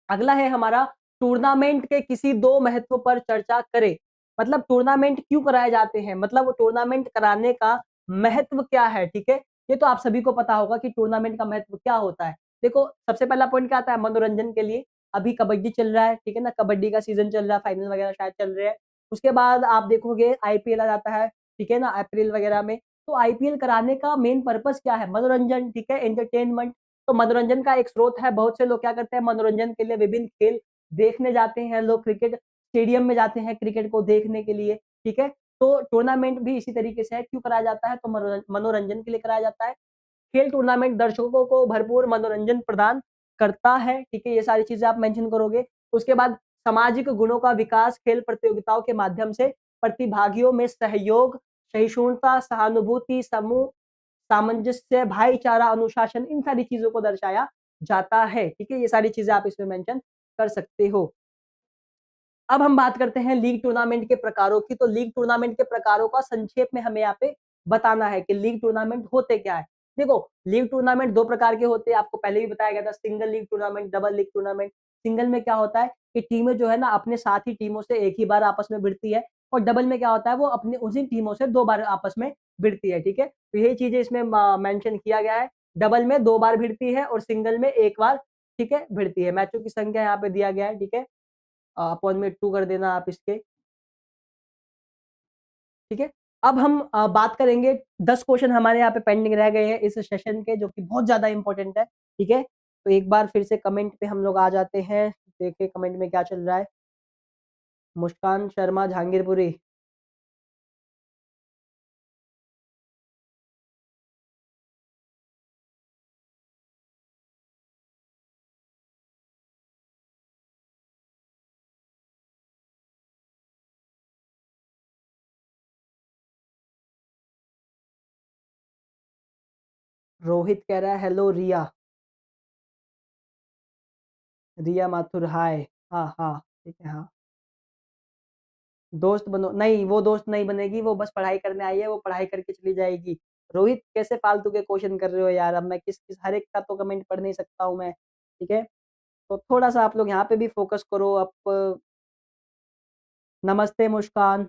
अगला है हमारा टूर्नामेंट के किसी 2 महत्व पर चर्चा करें। मतलब टूर्नामेंट क्यों कराए जाते हैं? मतलब वो टूर्नामेंट कराने का महत्व क्या है? ठीक है? ये तो आप सभी को पता होगा कि टूर्नामेंट का महत्व क्या होता है। देखो, सबसे पहला पॉइंट क्या आता है? मनोरंजन के लिए। अभी कबड्डी चल रहा है, ठीक है ना? कबड्डी का सीज़न चल रहा है, फाइनल वगैरह शायद चल रहे हैं। उसके बाद आप देखोगे आईपीएल आ जाता है, ठीक है ना? अप्रैल वगैरह में। तो आईपीएल कराने का मेन पर्पज़ क्या है? मनोरंजन, ठीक है? एंटरटेनमेंट। तो मनोरंजन का एक स्रोत है। बहुत से लोग क्या करते हैं, मनोरंजन के लिए विभिन्न खेल देखने जाते हैं। लोग क्रिकेट स्टेडियम में जाते हैं क्रिकेट को देखने के लिए, ठीक है। तो टूर्नामेंट भी इसी तरीके से है। क्यों कराया जाता है? तो मनोरंजन के लिए कराया जाता है। खेल टूर्नामेंट दर्शकों को भरपूर मनोरंजन प्रदान करता है, ठीक है। ये सारी चीजें आप मेंशन करोगे। उसके बाद सामाजिक गुणों का विकास खेल प्रतियोगिताओं के माध्यम से प्रतिभागियों में सहयोग, सहिष्णुता, सहानुभूति, समूह सामंजस्य, भाईचारा, अनुशासन, इन सारी चीज़ों को दर्शाया जाता है, ठीक है? ये सारी चीज़ें आप इसमें मेंशन कर सकते हो। अब हम बात करते हैं लीग टूर्नामेंट के प्रकारों की। तो लीग टूर्नामेंट के प्रकारों का संक्षेप में हमें यहाँ पे बताना है कि लीग टूर्नामेंट होते क्या है। देखो, लीग टूर्नामेंट 2 प्रकार के होते हैं, आपको पहले भी बताया गया था, single league tournament, double league tournament. Single में क्या होता है कि टीमें जो है ना अपने साथी टीमों से एक ही बार आपस में भिड़ती है और डबल में क्या होता है वो अपने उसी टीमों से 2 बार आपस में भिड़ती है, ठीक है? तो यही चीज़ें इसमें मेंशन किया गया है। डबल में 2 बार भिड़ती है और सिंगल में 1 बार, ठीक है, भिड़ती है। मैचों की संख्या यहाँ पे दिया गया है, ठीक है? अपॉन में 2 कर देना आप इसके, ठीक है। अब हम बात करेंगे, 10 क्वेश्चन हमारे यहाँ पे पेंडिंग रह गए हैं इस सेशन के, जो कि बहुत ज्यादा इंपॉर्टेंट है, ठीक है। तो एक बार फिर से कमेंट पे हम लोग आ जाते हैं, देखें कमेंट में क्या चल रहा है। मुस्कान शर्मा जहांगीरपुरी। रोहित कह रहा है हेलो रिया। रिया माथुर हाय। हाँ हाँ ठीक है हाँ। दोस्त बनो नहीं, वो दोस्त नहीं बनेगी, वो बस पढ़ाई करने आई है, वो पढ़ाई करके चली जाएगी। रोहित कैसे फालतू के क्वेश्चन कर रहे हो यार, अब मैं किस किस हर एक का तो कमेंट पढ़ नहीं सकता हूँ मैं, ठीक है। तो थोड़ा सा आप लोग यहाँ पे भी फोकस करो। आप नमस्ते मुस्कान।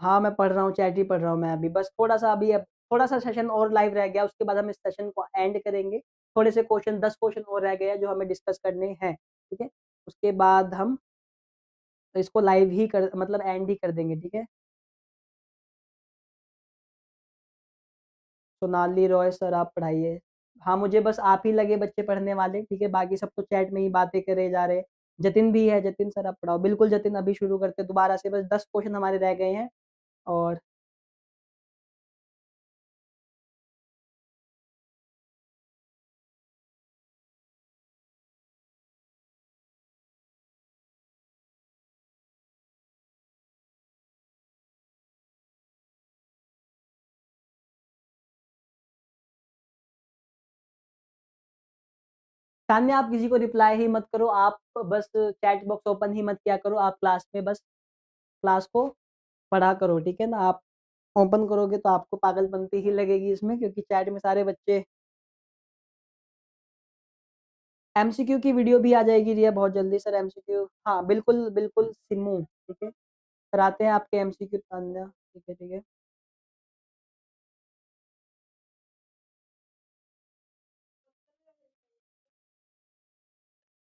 हाँ मैं पढ़ रहा हूँ, चैट ही पढ़ रहा हूँ मैं अभी, बस थोड़ा सा अभी, अब थोड़ा सा सेशन और लाइव रह गया, उसके बाद हम इस सेशन को एंड करेंगे। थोड़े से क्वेश्चन 10 क्वेश्चन और रह गए हैं जो हमें डिस्कस करने हैं, ठीक है। उसके बाद हम इसको लाइव ही कर मतलब एंड ही कर देंगे, ठीक है। सोनाली रॉय सर आप पढ़ाइए। हाँ मुझे बस आप ही लगे बच्चे पढ़ने वाले, ठीक है, बाकी सब तो चैट में ही बातें करे जा रहे हैं। जतिन भी है, जतिन सर आप पढ़ाओ। बिल्कुल जतिन, अभी शुरू करते हैं दोबारा से, बस 10 क्वेश्चन हमारे रह गए हैं। और सामने आप किसी को रिप्लाई ही मत करो, आप बस चैट बॉक्स ओपन ही मत किया करो, आप क्लास में बस क्लास को पढ़ा करो, ठीक है ना। आप ओपन करोगे तो आपको पागलपंती ही लगेगी इसमें, क्योंकि चैट में सारे बच्चे। एमसीक्यू की वीडियो भी आ जाएगी रिया बहुत जल्दी सर, एमसीक्यू हाँ बिल्कुल बिल्कुल सिमू, ठीक है, कराते हैं आपके एमसीक्यू तान्या, ठीक है ठीक है।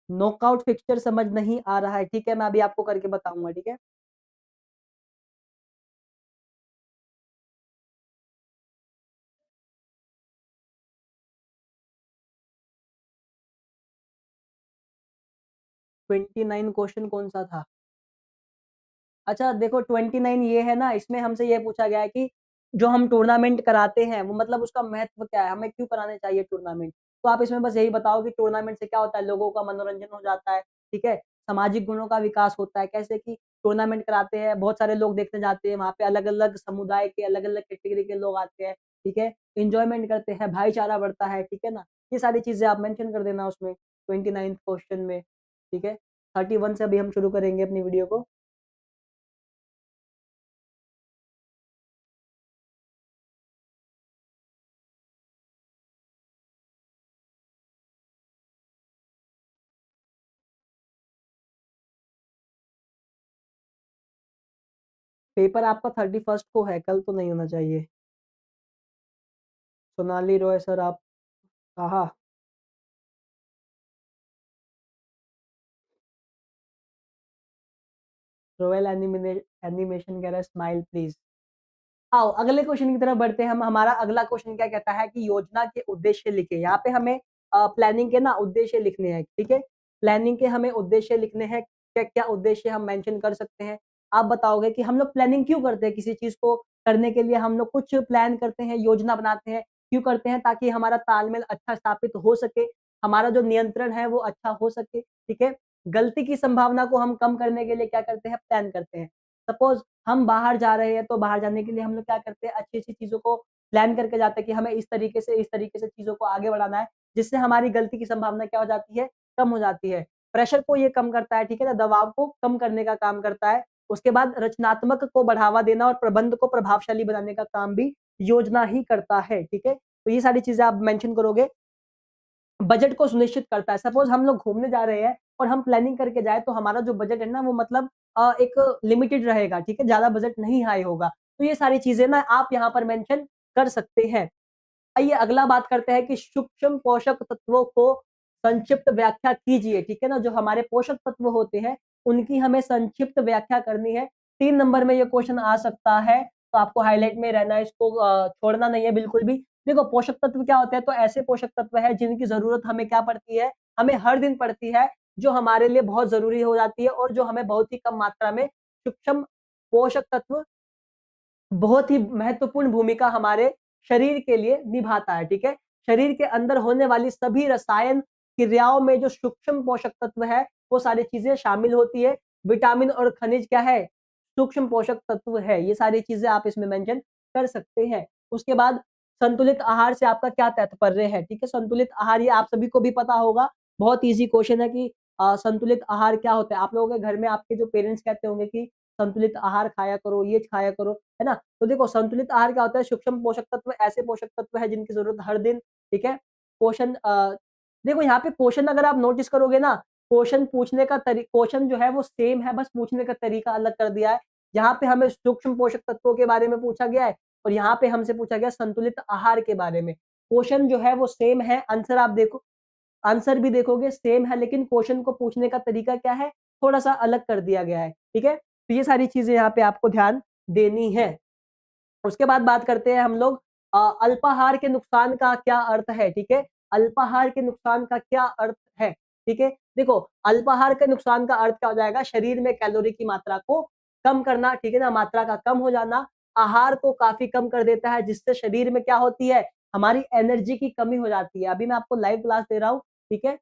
नॉकआउट फिक्सचर समझ नहीं आ रहा है, ठीक है, मैं अभी आपको करके बताऊंगा, ठीक है। 29 क्वेश्चन कौन सा था? अच्छा देखो 29 ये है ना, इसमें हमसे ये पूछा गया है कि जो हम टूर्नामेंट कराते हैं वो मतलब उसका महत्व क्या है, हमें क्यों कराने चाहिए टूर्नामेंट। तो आप इसमें बस यही बताओ कि टूर्नामेंट से क्या होता है, लोगों का मनोरंजन हो जाता है, ठीक है, सामाजिक गुणों का विकास होता है। कैसे कि टूर्नामेंट कराते हैं, बहुत सारे लोग देखने जाते हैं, वहाँ पे अलग अलग समुदाय के अलग अलग कैटेगरी के लोग आते हैं, ठीक है, इंजॉयमेंट करते हैं, भाईचारा बढ़ता है, ठीक है ना। ये सारी चीजें आप मेंशन कर देना उसमें 29 क्वेश्चन में, ठीक है। 31 से अभी हम शुरू करेंगे अपनी वीडियो को। पेपर आपका 31 को है, कल तो नहीं होना चाहिए। सोनाली रॉय सर आप कहा? रॉयल एनिमेशन कह रहा है स्माइल प्लीज। आओ अगले क्वेश्चन की तरफ बढ़ते हैं हम। हमारा अगला क्वेश्चन क्या कहता है कि योजना के उद्देश्य लिखे। यहाँ पे हमें प्लानिंग के ना उद्देश्य लिखने हैं, ठीक है, प्लानिंग के हमें उद्देश्य लिखने हैं। क्या क्या उद्देश्य हम मेंशन कर सकते हैं। आप बताओगे कि हम लोग प्लानिंग क्यों करते हैं, किसी चीज को करने के लिए हम लोग कुछ प्लान करते हैं, योजना बनाते हैं, क्यों करते हैं, ताकि हमारा तालमेल अच्छा स्थापित हो सके, हमारा जो नियंत्रण है वो अच्छा हो सके, ठीक है। गलती की संभावना को हम कम करने के लिए क्या करते हैं, प्लान करते हैं। सपोज हम बाहर जा रहे हैं तो बाहर जाने के लिए हम लोग क्या करते हैं, अच्छी अच्छी चीजों को प्लान करके जाते हैं कि हमें इस तरीके से चीजों को आगे बढ़ाना है, जिससे हमारी गलती की संभावना क्या हो जाती है, कम हो जाती है। प्रेशर को ये कम करता है, ठीक है ना, दबाव को कम करने का काम करता है। उसके बाद रचनात्मक को बढ़ावा देना और प्रबंध को प्रभावशाली बनाने का काम भी योजना ही करता है, ठीक है। तो ये सारी चीजें आप मेंशन करोगे। बजट को सुनिश्चित करता है। सपोज हम लोग घूमने जा रहे हैं और हम प्लानिंग करके जाए तो हमारा जो बजट है ना वो मतलब एक लिमिटेड रहेगा, ठीक है, ज्यादा बजट नहीं हाई होगा। तो ये सारी चीजें ना आप यहाँ पर मेंशन कर सकते हैं। आइए अगला बात करते हैं कि सूक्ष्म पोषक तत्वों को संक्षिप्त व्याख्या कीजिए, ठीक है ना। जो हमारे पोषक तत्व होते हैं उनकी हमें संक्षिप्त व्याख्या करनी है। 3 नंबर में ये क्वेश्चन आ सकता है, तो आपको हाईलाइट में रहना है, इसको छोड़ना नहीं है बिल्कुल भी। देखो पोषक तत्व क्या होते हैं, तो ऐसे पोषक तत्व है जिनकी जरूरत हमें क्या पड़ती है, हमें हर दिन पड़ती है, जो हमारे लिए बहुत जरूरी हो जाती है और जो हमें बहुत ही कम मात्रा में सूक्ष्म पोषक तत्व बहुत ही महत्वपूर्ण भूमिका हमारे शरीर के लिए निभाता है, ठीक है। शरीर के अंदर होने वाली सभी रसायन क्रियाओं में जो सूक्ष्म पोषक तत्व है, वो सारी चीजें शामिल होती है। विटामिन और खनिज क्या है, सूक्ष्म पोषक तत्व है। ये सारी चीजें आप इसमें मेंशन कर सकते हैं। उसके बाद संतुलित आहार से आपका क्या तात्पर्य है, ठीक है। संतुलित आहार ये आप सभी को भी पता होगा, बहुत ईजी क्वेश्चन है कि संतुलित आहार क्या होता है। आप लोगों के घर में आपके जो पेरेंट्स कहते होंगे कि संतुलित आहार खाया करो, ये खाया करो, है ना। तो देखो संतुलित आहार क्या होता है, सूक्ष्म पोषक तत्व ऐसे पोषक तत्व है जिनकी जरूरत हर दिन, ठीक है। पोषण देखो यहाँ पे क्वेश्चन अगर आप नोटिस करोगे ना, क्वेश्चन पूछने का क्वेश्चन जो है वो सेम है, बस पूछने का तरीका अलग कर दिया है। यहाँ पे हमें सूक्ष्म पोषक तत्वों के बारे में पूछा गया है और यहाँ पे हमसे पूछा गया संतुलित आहार के बारे में। क्वेश्चन जो है वो सेम है, आंसर आप देखो, आंसर भी देखोगे सेम है, लेकिन क्वेश्चन को पूछने का तरीका क्या है, थोड़ा सा अलग कर दिया गया है, ठीक है। तो ये सारी चीजें यहाँ पे आपको ध्यान देनी है। उसके बाद बात करते हैं हम लोग अल्पाहार के नुकसान का क्या अर्थ है, ठीक है। अल्पाहार के नुकसान का क्या अर्थ है, ठीक है। देखो अल्पाहार के नुकसान का अर्थ क्या हो जाएगा, शरीर में कैलोरी की मात्रा को कम करना, ठीक है ना, मात्रा का कम हो जाना, आहार को काफी कम कर देता है, जिससे शरीर में क्या होती है, हमारी एनर्जी की कमी हो जाती है। अभी मैं आपको लाइव क्लास दे रहा हूँ, ठीक है।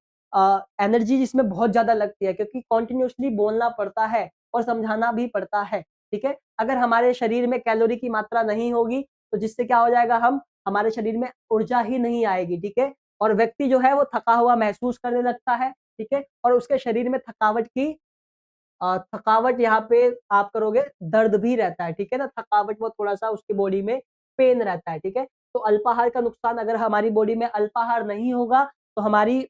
एनर्जी जिसमें बहुत ज्यादा लगती है क्योंकि कॉन्टिन्यूसली बोलना पड़ता है और समझाना भी पड़ता है, ठीक है। अगर हमारे शरीर में कैलोरी की मात्रा नहीं होगी तो जिससे क्या हो जाएगा, हम हमारे शरीर में ऊर्जा ही नहीं आएगी, ठीक है। और व्यक्ति जो है वो थका हुआ महसूस करने लगता है, ठीक है। और उसके शरीर में थकावट यहाँ पे आप करोगे, दर्द भी रहता है, ठीक है ना। थकावट वो थोड़ा सा उसकी बॉडी में पेन रहता है, ठीक है। तो अल्पाहार का नुकसान, अगर हमारी बॉडी में अल्पाहार नहीं होगा तो हमारी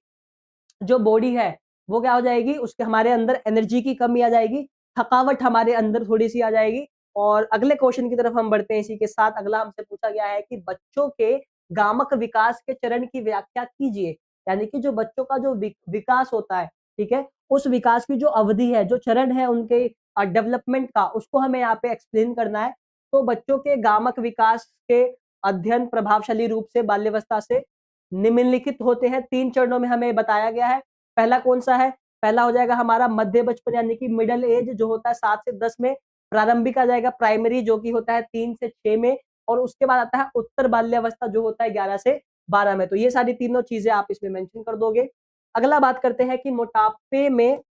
जो बॉडी है वो क्या हो जाएगी, उसके हमारे अंदर एनर्जी की कमी आ जाएगी, थकावट हमारे अंदर थोड़ी सी आ जाएगी। और अगले क्वेश्चन की तरफ हम बढ़ते हैं। इसी के साथ अगला हमसे पूछा गया है कि बच्चों के गामक विकास के चरण की व्याख्या कीजिए। यानी कि जो बच्चों का जो विकास होता है, ठीक है, उस विकास की जो अवधि है, जो चरण है उनके डेवलपमेंट का, उसको हमें यहाँ पे एक्सप्लेन करना है। तो बच्चों के गामक विकास के अध्ययन प्रभावशाली रूप से बाल्यावस्था से निम्नलिखित होते हैं। 3 चरणों में हमें बताया गया है। पहला कौन सा है, पहला हो जाएगा हमारा मध्य बचपन यानी कि मिडल एज, जो होता है 7 से 10 में। प्रारंभिक आ जाएगा प्राइमरी, जो कि होता है 3 से 6 में। और उसके बाद आता है उत्तर बाल्यावस्था, जो होता है 11 से 12 में। तो ये सारी तीनों चीजें आप इसमें मेंशन कर दोगे। अगला बात करते हैं कि मोटापे में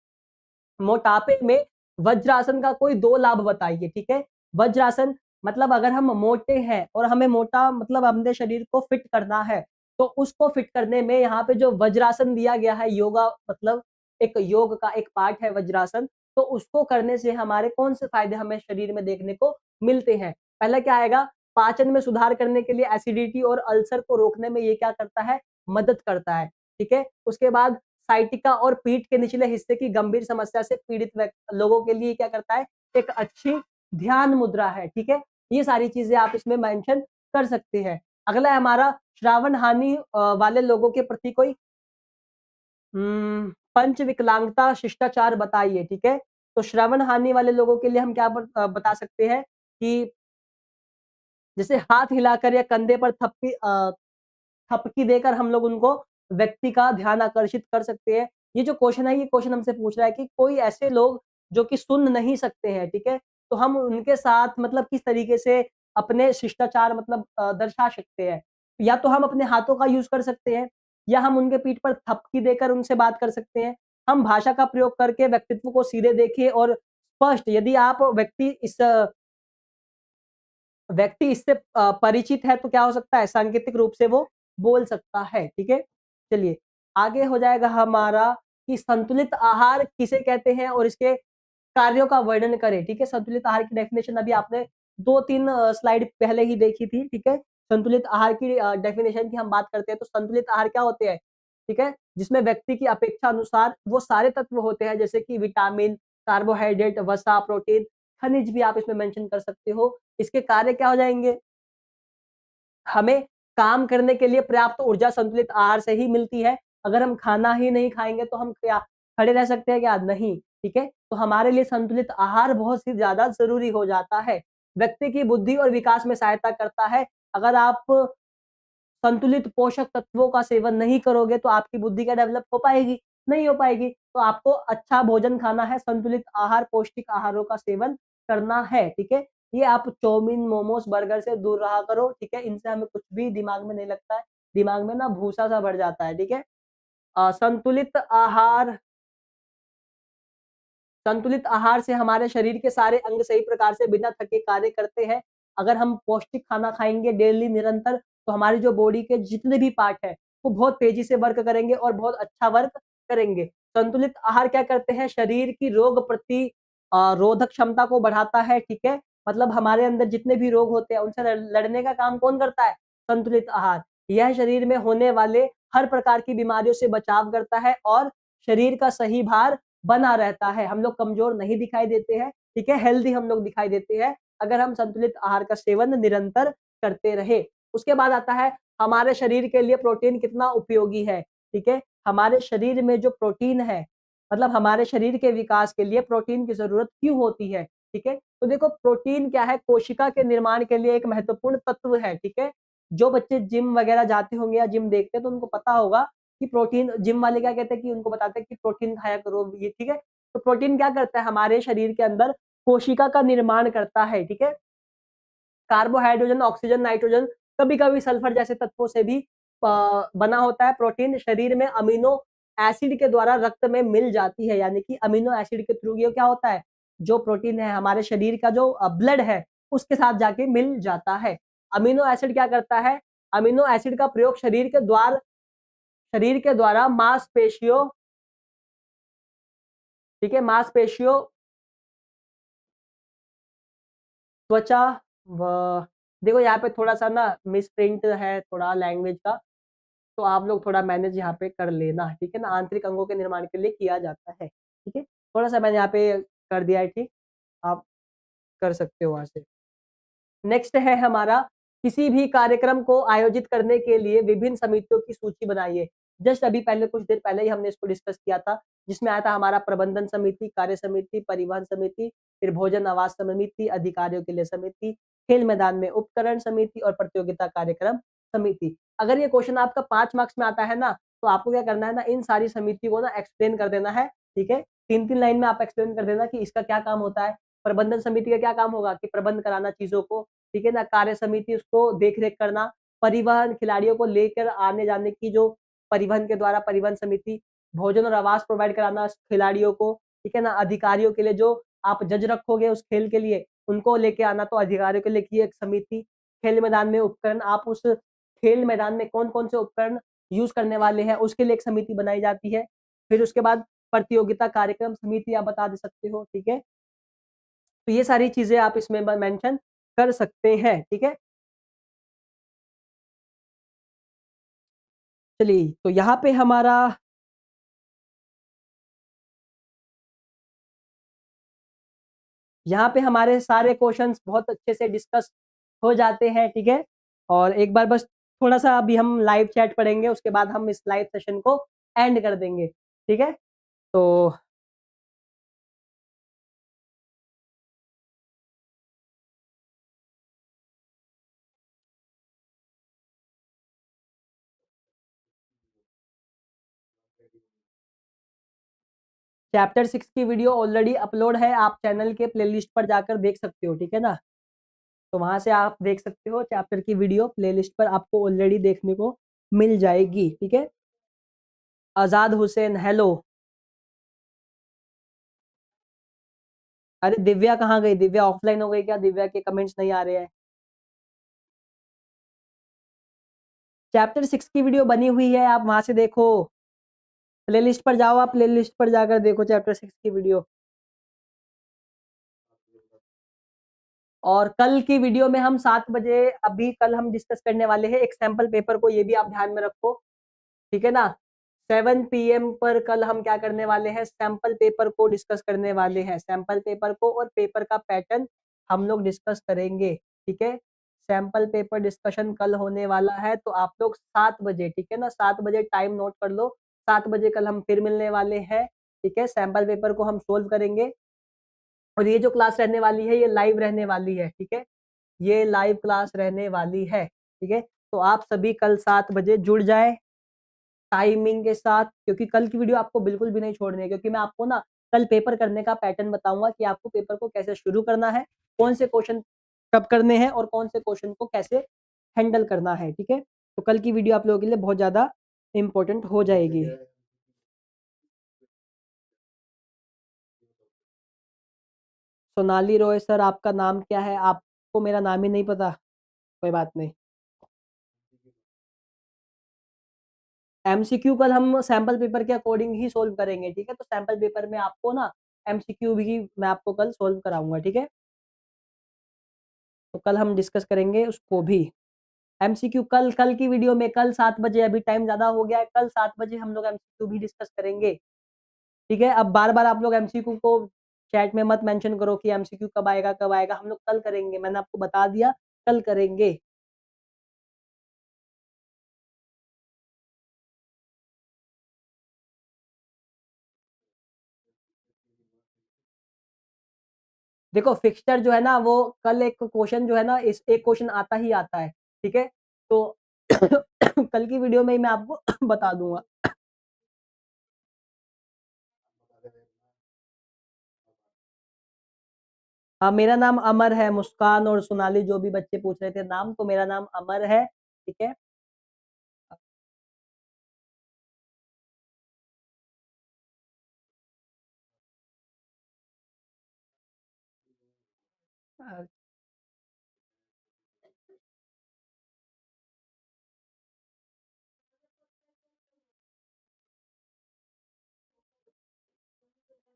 वज्रासन का कोई 2 लाभ बताइए, ठीक है। वज्रासन मतलब अगर हम मोटे हैं और हमें मोटा मतलब अपने शरीर को फिट करना है, तो उसको फिट करने में यहाँ पे जो वज्रासन दिया गया है, योगा मतलब एक योग का एक पार्ट है वज्रासन, तो उसको करने से हमारे कौन से फायदे हमें शरीर में देखने को मिलते हैं। पहला क्या आएगा, पाचन में सुधार करने के लिए, एसिडिटी और अल्सर को रोकने में ये क्या करता है, मदद करता है, ठीक है। उसके बाद साइटिका और पीठ के निचले हिस्से की गंभीर समस्या से पीड़ित लोगों के लिए क्या करता है, एक अच्छी ध्यान मुद्रा है, ठीक है। ये सारी चीजें आप इसमें मेंशन कर सकते हैं। अगला है हमारा श्रावण हानि वाले लोगों के प्रति कोई पंच विकलांगता शिष्टाचार बताइए, ठीक है। तो श्रवण हानि वाले लोगों के लिए हम क्या बता सकते हैं कि जैसे हाथ हिलाकर या कंधे पर थपकी देकर हम लोग उनको व्यक्ति का ध्यान आकर्षित कर सकते हैं। ये जो क्वेश्चन है, ये क्वेश्चन हमसे पूछ रहा है कि कोई ऐसे लोग जो कि सुन नहीं सकते हैं, ठीक है, तो हम उनके साथ मतलब किस तरीके से अपने शिष्टाचार मतलब दर्शा सकते हैं। या तो हम अपने हाथों का यूज कर सकते हैं या हम उनके पीठ पर थपकी देकर उनसे बात कर सकते हैं। हम भाषा का प्रयोग करके व्यक्तित्व को सीधे देखिए और स्पष्ट, यदि आप व्यक्ति इससे परिचित है तो क्या हो सकता है, सांकेतिक रूप से वो बोल सकता है, ठीक है। चलिए आगे हो जाएगा हमारा कि संतुलित आहार किसे कहते हैं और इसके कार्यों का वर्णन करें, ठीक है। संतुलित आहार की डेफिनेशन अभी आपने 2-3 स्लाइड पहले ही देखी थी, ठीक है। संतुलित आहार की डेफिनेशन की हम बात करते हैं तो संतुलित आहार क्या होते हैं, ठीक है, जिसमें व्यक्ति की अपेक्षा अनुसार वो सारे तत्व होते हैं जैसे कि विटामिन, कार्बोहाइड्रेट, वसा, प्रोटीन, खनिज भी आप इसमें मेंशन कर सकते हो। इसके कार्य क्या हो जाएंगे, हमें काम करने के लिए पर्याप्त ऊर्जा संतुलित आहार से ही मिलती है। अगर हम खाना ही नहीं खाएंगे तो हम क्या खड़े रह सकते हैं क्या, नहीं, ठीक है? तो हमारे लिए संतुलित आहार बहुत ही ज़्यादा ज़रूरी हो जाता है। व्यक्ति की बुद्धि और विकास में सहायता करता है। अगर आप संतुलित पोषक तत्वों का सेवन नहीं करोगे तो आपकी बुद्धि क्या डेवलप हो पाएगी? नहीं हो पाएगी। तो आपको अच्छा भोजन खाना है, संतुलित आहार, पौष्टिक आहारों का सेवन करना है, ठीक है? ये आप चाउमीन, मोमोज़, बर्गर से दूर रहा करो, ठीक है? इनसे हमें कुछ भी दिमाग में नहीं लगता है। दिमाग में ना भूसा-सा भर जाता है, ठीक है? संतुलित आहार से हमारे शरीर के सारे अंग सही प्रकार से बिना थके कार्य करते हैं। अगर हम पौष्टिक खाना खाएँगे डेली निरंतर, तो हमारी जो बॉडी के जितने भी पार्ट हैं, वो बहुत तेज़ी से वर्क करेंगे और बहुत अच्छा वर्क करेंगे। संतुलित आहार क्या करते हैं, शरीर की रोधक क्षमता को बढ़ाता है, ठीक है? मतलब हमारे अंदर जितने भी रोग होते हैं, उनसे लड़ने का काम कौन करता है? संतुलित आहार। यह शरीर में होने वाले हर प्रकार की बीमारियों से बचाव करता है और शरीर का सही भार बना रहता है। हम लोग कमज़ोर नहीं दिखाई देते हैं, ठीक है? हेल्दी हम लोग दिखाई देते हैं, अगर हम संतुलित आहार का सेवन निरंतर करते रहे। उसके बाद आता है हमारे शरीर के लिए प्रोटीन कितना उपयोगी है, ठीक है? हमारे शरीर में जो प्रोटीन है, मतलब हमारे शरीर के विकास के लिए प्रोटीन की ज़रूरत क्यों होती है, ठीक है? तो देखो प्रोटीन क्या है, कोशिका के निर्माण के लिए एक महत्वपूर्ण तत्व है, ठीक है? जो बच्चे जिम वगैरह जाते होंगे या जिम देखते हैं तो उनको पता होगा कि प्रोटीन जिम वाले क्या कहते हैं कि उनको बताते हैं कि प्रोटीन खाया करो ये, ठीक है? तो प्रोटीन क्या करता है हमारे शरीर के अंदर कोशिका का निर्माण करता है, ठीक है? कार्बोहाइड्रोजन, ऑक्सीजन, नाइट्रोजन, कभी-कभी सल्फर जैसे तत्वों से भी बना होता है प्रोटीन शरीर में अमीनो एसिड के द्वारा रक्त में मिल जाती है, यानी कि अमीनो एसिड के थ्रू ये क्या होता है, जो प्रोटीन है हमारे शरीर का जो ब्लड है, उसके साथ जाके मिल जाता है। अमीनो एसिड क्या करता है, अमीनो एसिड का प्रयोग शरीर के द्वारा मांसपेशियों, ठीक है, मांसपेशियों, त्वचा व देखो यहाँ पे थोड़ा-सा ना मिसप्रिंट है थोड़ा लैंग्वेज का, तो आप लोग थोड़ा मैनेज यहाँ पे कर लेना, ठीक है ना? आंतरिक अंगों के निर्माण के लिए किया जाता है, ठीक है? थोड़ा-सा मैंने यहाँ पे कर दिया है ठीक, आप कर सकते हो वहाँ से। नेक्स्ट है हमारा किसी भी कार्यक्रम को आयोजित करने के लिए विभिन्न समितियों की सूची बनाइए। जस्ट अभी पहले कुछ देर पहले ही हमने इसको डिस्कस किया था, जिसमें आया था हमारा प्रबंधन समिति, कार्य समिति, परिवहन समिति, फिर भोजन आवास समिति, अधिकारियों के लिए समिति, खेल मैदान में उपकरण समिति और प्रतियोगिता कार्यक्रम समिति। अगर ये क्वेश्चन आपका 5 मार्क्स में आता है ना, तो आपको क्या करना है ना, इन सारी समिति को ना एक्सप्लेन कर देना है, ठीक है? 3-3 लाइन में आप एक्सप्लेन कर देना कि इसका क्या काम होता है। प्रबंधन समिति का क्या काम होगा कि प्रबंध कराना चीज़ों को, ठीक है ना? कार्य समिति उसको देख-रेख करना, परिवहन खिलाड़ियों को लेकर आने-जाने की जो परिवहन के द्वारा परिवहन समिति, भोजन और आवास प्रोवाइड कराना खिलाड़ियों को, ठीक है ना? अधिकारियों के लिए जो आप जज रखोगे उस खेल के लिए, उनको लेके आना तो अधिकारियों के लिए की एक समिति, खेल मैदान में उपकरण आप उस खेल मैदान में कौन-कौन से उपकरण यूज़ करने वाले हैं, उसके लिए एक समिति बनाई जाती है। फिर उसके बाद प्रतियोगिता कार्यक्रम समिति आप बता दे सकते हो, ठीक है? तो ये सारी चीज़ें आप इसमें मेंशन कर सकते हैं, ठीक है? चलिए, तो यहाँ पे हमारे सारे क्वेश्चंस बहुत अच्छे से डिस्कस हो जाते हैं, ठीक है? और एक बार बस थोड़ा-सा अभी हम लाइव चैट पढ़ेंगे, उसके बाद हम इस लाइव सेशन को एंड कर देंगे, ठीक है? तो चैप्टर 6 की वीडियो ऑलरेडी अपलोड है, आप चैनल के प्लेलिस्ट पर जाकर देख सकते हो, ठीक है ना? तो वहाँ से आप देख सकते हो चैप्टर की वीडियो प्लेलिस्ट पर आपको ऑलरेडी देखने को मिल जाएगी, ठीक है? आज़ाद हुसैन हेलो। अरे दिव्या कहाँ गई? दिव्या ऑफलाइन हो गई क्या? दिव्या के कमेंट्स नहीं आ रहे हैं। चैप्टर 6 की वीडियो बनी हुई है, आप वहाँ से देखो। प्लेलिस्ट पर जाओ, आप प्लेलिस्ट पर जाकर देखो चैप्टर 6 की वीडियो। और कल की वीडियो में हम 7 बजे अभी कल हम डिस्कस करने वाले हैं एक सैंपल पेपर को, ये भी आप ध्यान में रखो, ठीक है ना? 7 पीएम पर कल हम क्या करने वाले हैं? सैंपल पेपर को डिस्कस करने वाले हैं। सैंपल पेपर को और पेपर का पैटर्न हम लोग डिस्कस करेंगे, ठीक है? सैंपल पेपर डिस्कशन कल होने वाला है, तो आप लोग 7 बजे, ठीक है ना? 7 बजे टाइम नोट कर लो। 7 बजे कल हम फिर मिलने वाले हैं, ठीक है, सैंपल पेपर को हम सोल्व करेंगे और ये जो क्लास रहने वाली है ये लाइव रहने वाली है, ठीक है, ये लाइव क्लास रहने वाली है, ठीक है। तो आप सभी कल 7 बजे जुड़ जाएं टाइमिंग के साथ, क्योंकि कल की वीडियो आपको बिल्कुल भी नहीं छोड़नी है, क्योंकि मैं आपको ना कल पेपर करने का पैटर्न बताऊंगा कि आपको पेपर को कैसे शुरू करना है, कौन से क्वेश्चन कब करने हैं और कौन से क्वेश्चन को कैसे हैंडल करना है, ठीक है। तो कल की वीडियो आप लोगों के लिए बहुत ज्यादा इंपॉर्टेंट हो जाएगी। सोनाली रॉय सर, आपका नाम क्या है? आपको मेरा नाम ही नहीं पता, कोई बात नहीं। एमसीक्यू कल हम सैंपल पेपर के अकॉर्डिंग ही सोल्व करेंगे, ठीक है। तो सैंपल पेपर में आपको ना एमसीक्यू भी मैं आपको कल सोल्व कराऊंगा, ठीक है। तो कल हम डिस्कस करेंगे उसको भी। एमसीक्यू कल कल की वीडियो में, कल 7 बजे, अभी टाइम ज्यादा हो गया है, कल 7 बजे हम लोग एमसीक्यू भी डिस्कस करेंगे, ठीक है। अब बार बार आप लोग एमसीक्यू को चैट में मत मेंशन करो कि एमसीक्यू कब आएगा कब आएगा, हम लोग कल करेंगे, मैंने आपको बता दिया, कल करेंगे। देखो फिक्सचर जो है ना वो कल एक क्वेश्चन जो है ना, इस एक क्वेश्चन आता ही आता है, ठीक है। तो कल की वीडियो में ही मैं आपको बता दूंगा। हाँ, मेरा नाम अमर है, मुस्कान और सोनाली जो भी बच्चे पूछ रहे थे नाम, तो मेरा नाम अमर है, ठीक है।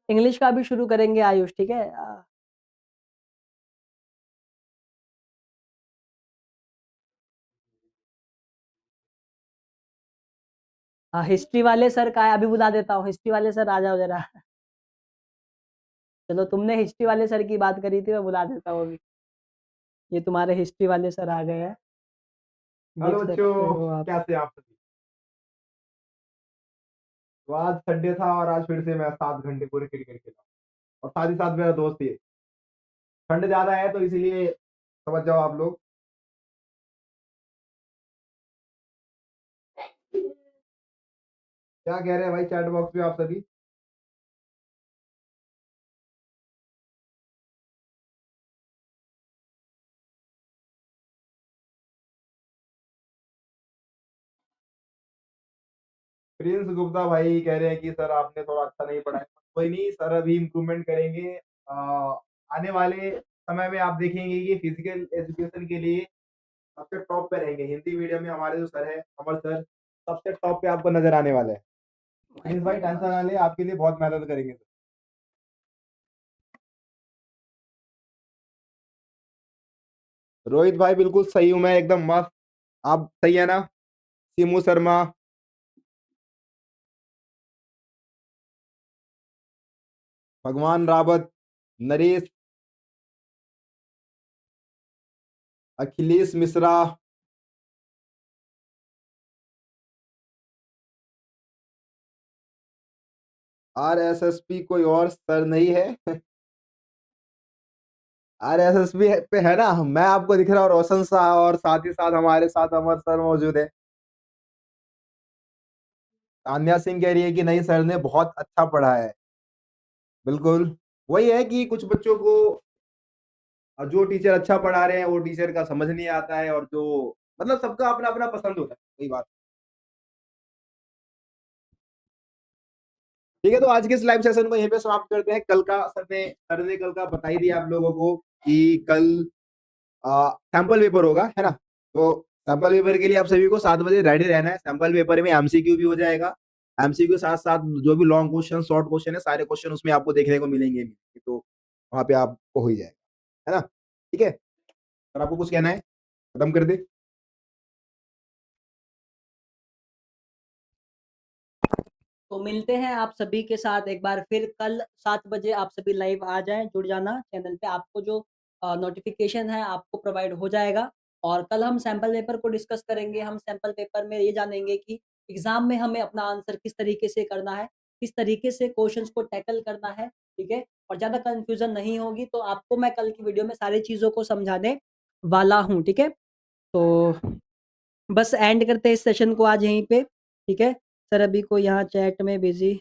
इंग्लिश का भी शुरू करेंगे आयुष, ठीक है। हिस्ट्री वाले सर का है, अभी बुला देता हूँ, हिस्ट्री वाले सर आ जाओ जरा। चलो, तुमने हिस्ट्री वाले सर की बात करी थी, मैं बुला देता हूँ अभी। ये तुम्हारे हिस्ट्री वाले सर आ गए हैं, देख हेलो सकते हो बच्चों, आप। कैसे आप सभी। तो आज संडे था और आज फिर से मैं 7 घंटे पूरे क्रिकेट खेला और साथ ही साथ मेरा दोस्त ये। ठंड ज्यादा है तो इसीलिए समझ जाओ आप लोग। क्या कह रहे हैं भाई चैट बॉक्स में आप सभी। प्रिंस गुप्ता भाई कह रहे हैं कि सर आपने थोड़ा अच्छा नहीं पढ़ाया। कोई नहीं सर, अभी इम्प्रूवमेंट करेंगे। आने वाले समय में आप देखेंगे कि फिजिकल एजुकेशन के लिए सबसे टॉप पे रहेंगे। हिंदी मीडियम में हमारे जो सर है अमर सर, सबसे टॉप पे आपको नजर आने वाले हैं। प्रिंस भाई टेंशन ना ले, आपके लिए बहुत मेहनत करेंगे। रोहित भाई बिल्कुल सही हूँ मैं, एकदम मस्त। आप सही है ना। सिमू शर्मा, भगवान रावत, नरेश, अखिलेश मिश्रा। आरएसएसपी कोई और सर नहीं है। आरएसएसपी पे है ना, मैं आपको दिख रहा हूँ रोशन शाह, और साथ ही साथ हमारे साथ अमर सर मौजूद है। तान्या सिंह कह रही है कि नहीं सर ने बहुत अच्छा पढ़ा है। बिल्कुल, वही है कि कुछ बच्चों को जो टीचर अच्छा पढ़ा रहे हैं वो टीचर का समझ नहीं आता है, और जो मतलब सबका अपना अपना पसंद होता है, वही बात। ठीक है, तो आज के इस लाइव सेशन को यहीं पे समाप्त करते हैं। कल का सर ने कल का बता ही दिया आप लोगों को कि कल सैंपल पेपर होगा, है ना। तो सैंपल पेपर के लिए आप सभी को 7 बजे रेडी रहना है। सैंपल पेपर में एमसीक्यू भी हो जाएगा, एमसीक्यू के साथ साथ जो भी लॉन्ग क्वेश्चन शॉर्ट क्वेश्चन है सारे क्वेश्चन उसमें आपको देखने को मिलेंगे, तो वहां पे आपको हो ही जाएगा, है ना। ठीक है, और आपको कुछ कहना है, खत्म कर दे। तो मिलते हैं आप सभी के साथ एक बार फिर कल 7 बजे, आप सभी लाइव आ जाएं, जुड़ जाना चैनल पे, आपको जो नोटिफिकेशन है आपको प्रोवाइड हो जाएगा। और कल हम सैंपल पेपर को डिस्कस करेंगे, हम सैंपल पेपर में ये जानेंगे कि एग्जाम में हमें अपना आंसर किस तरीके से करना है। किस तरीके से क्वेश्चंस को टैकल करना है, ठीक है? और ज़्यादा कन्फ्यूज़न नहीं होगी, तो आपको मैं कल की वीडियो में सारी चीज़ों को समझाने वाला हूँ, ठीक है? तो बस एंड करते हैं इस सेशन को आज यहीं पे, ठीक है? सर अभी कोई यहाँ चैट में बिज़ी,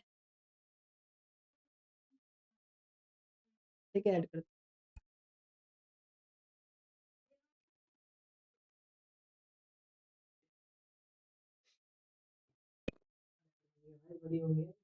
ठीक है, ऐड कर बड़ी हो गई है।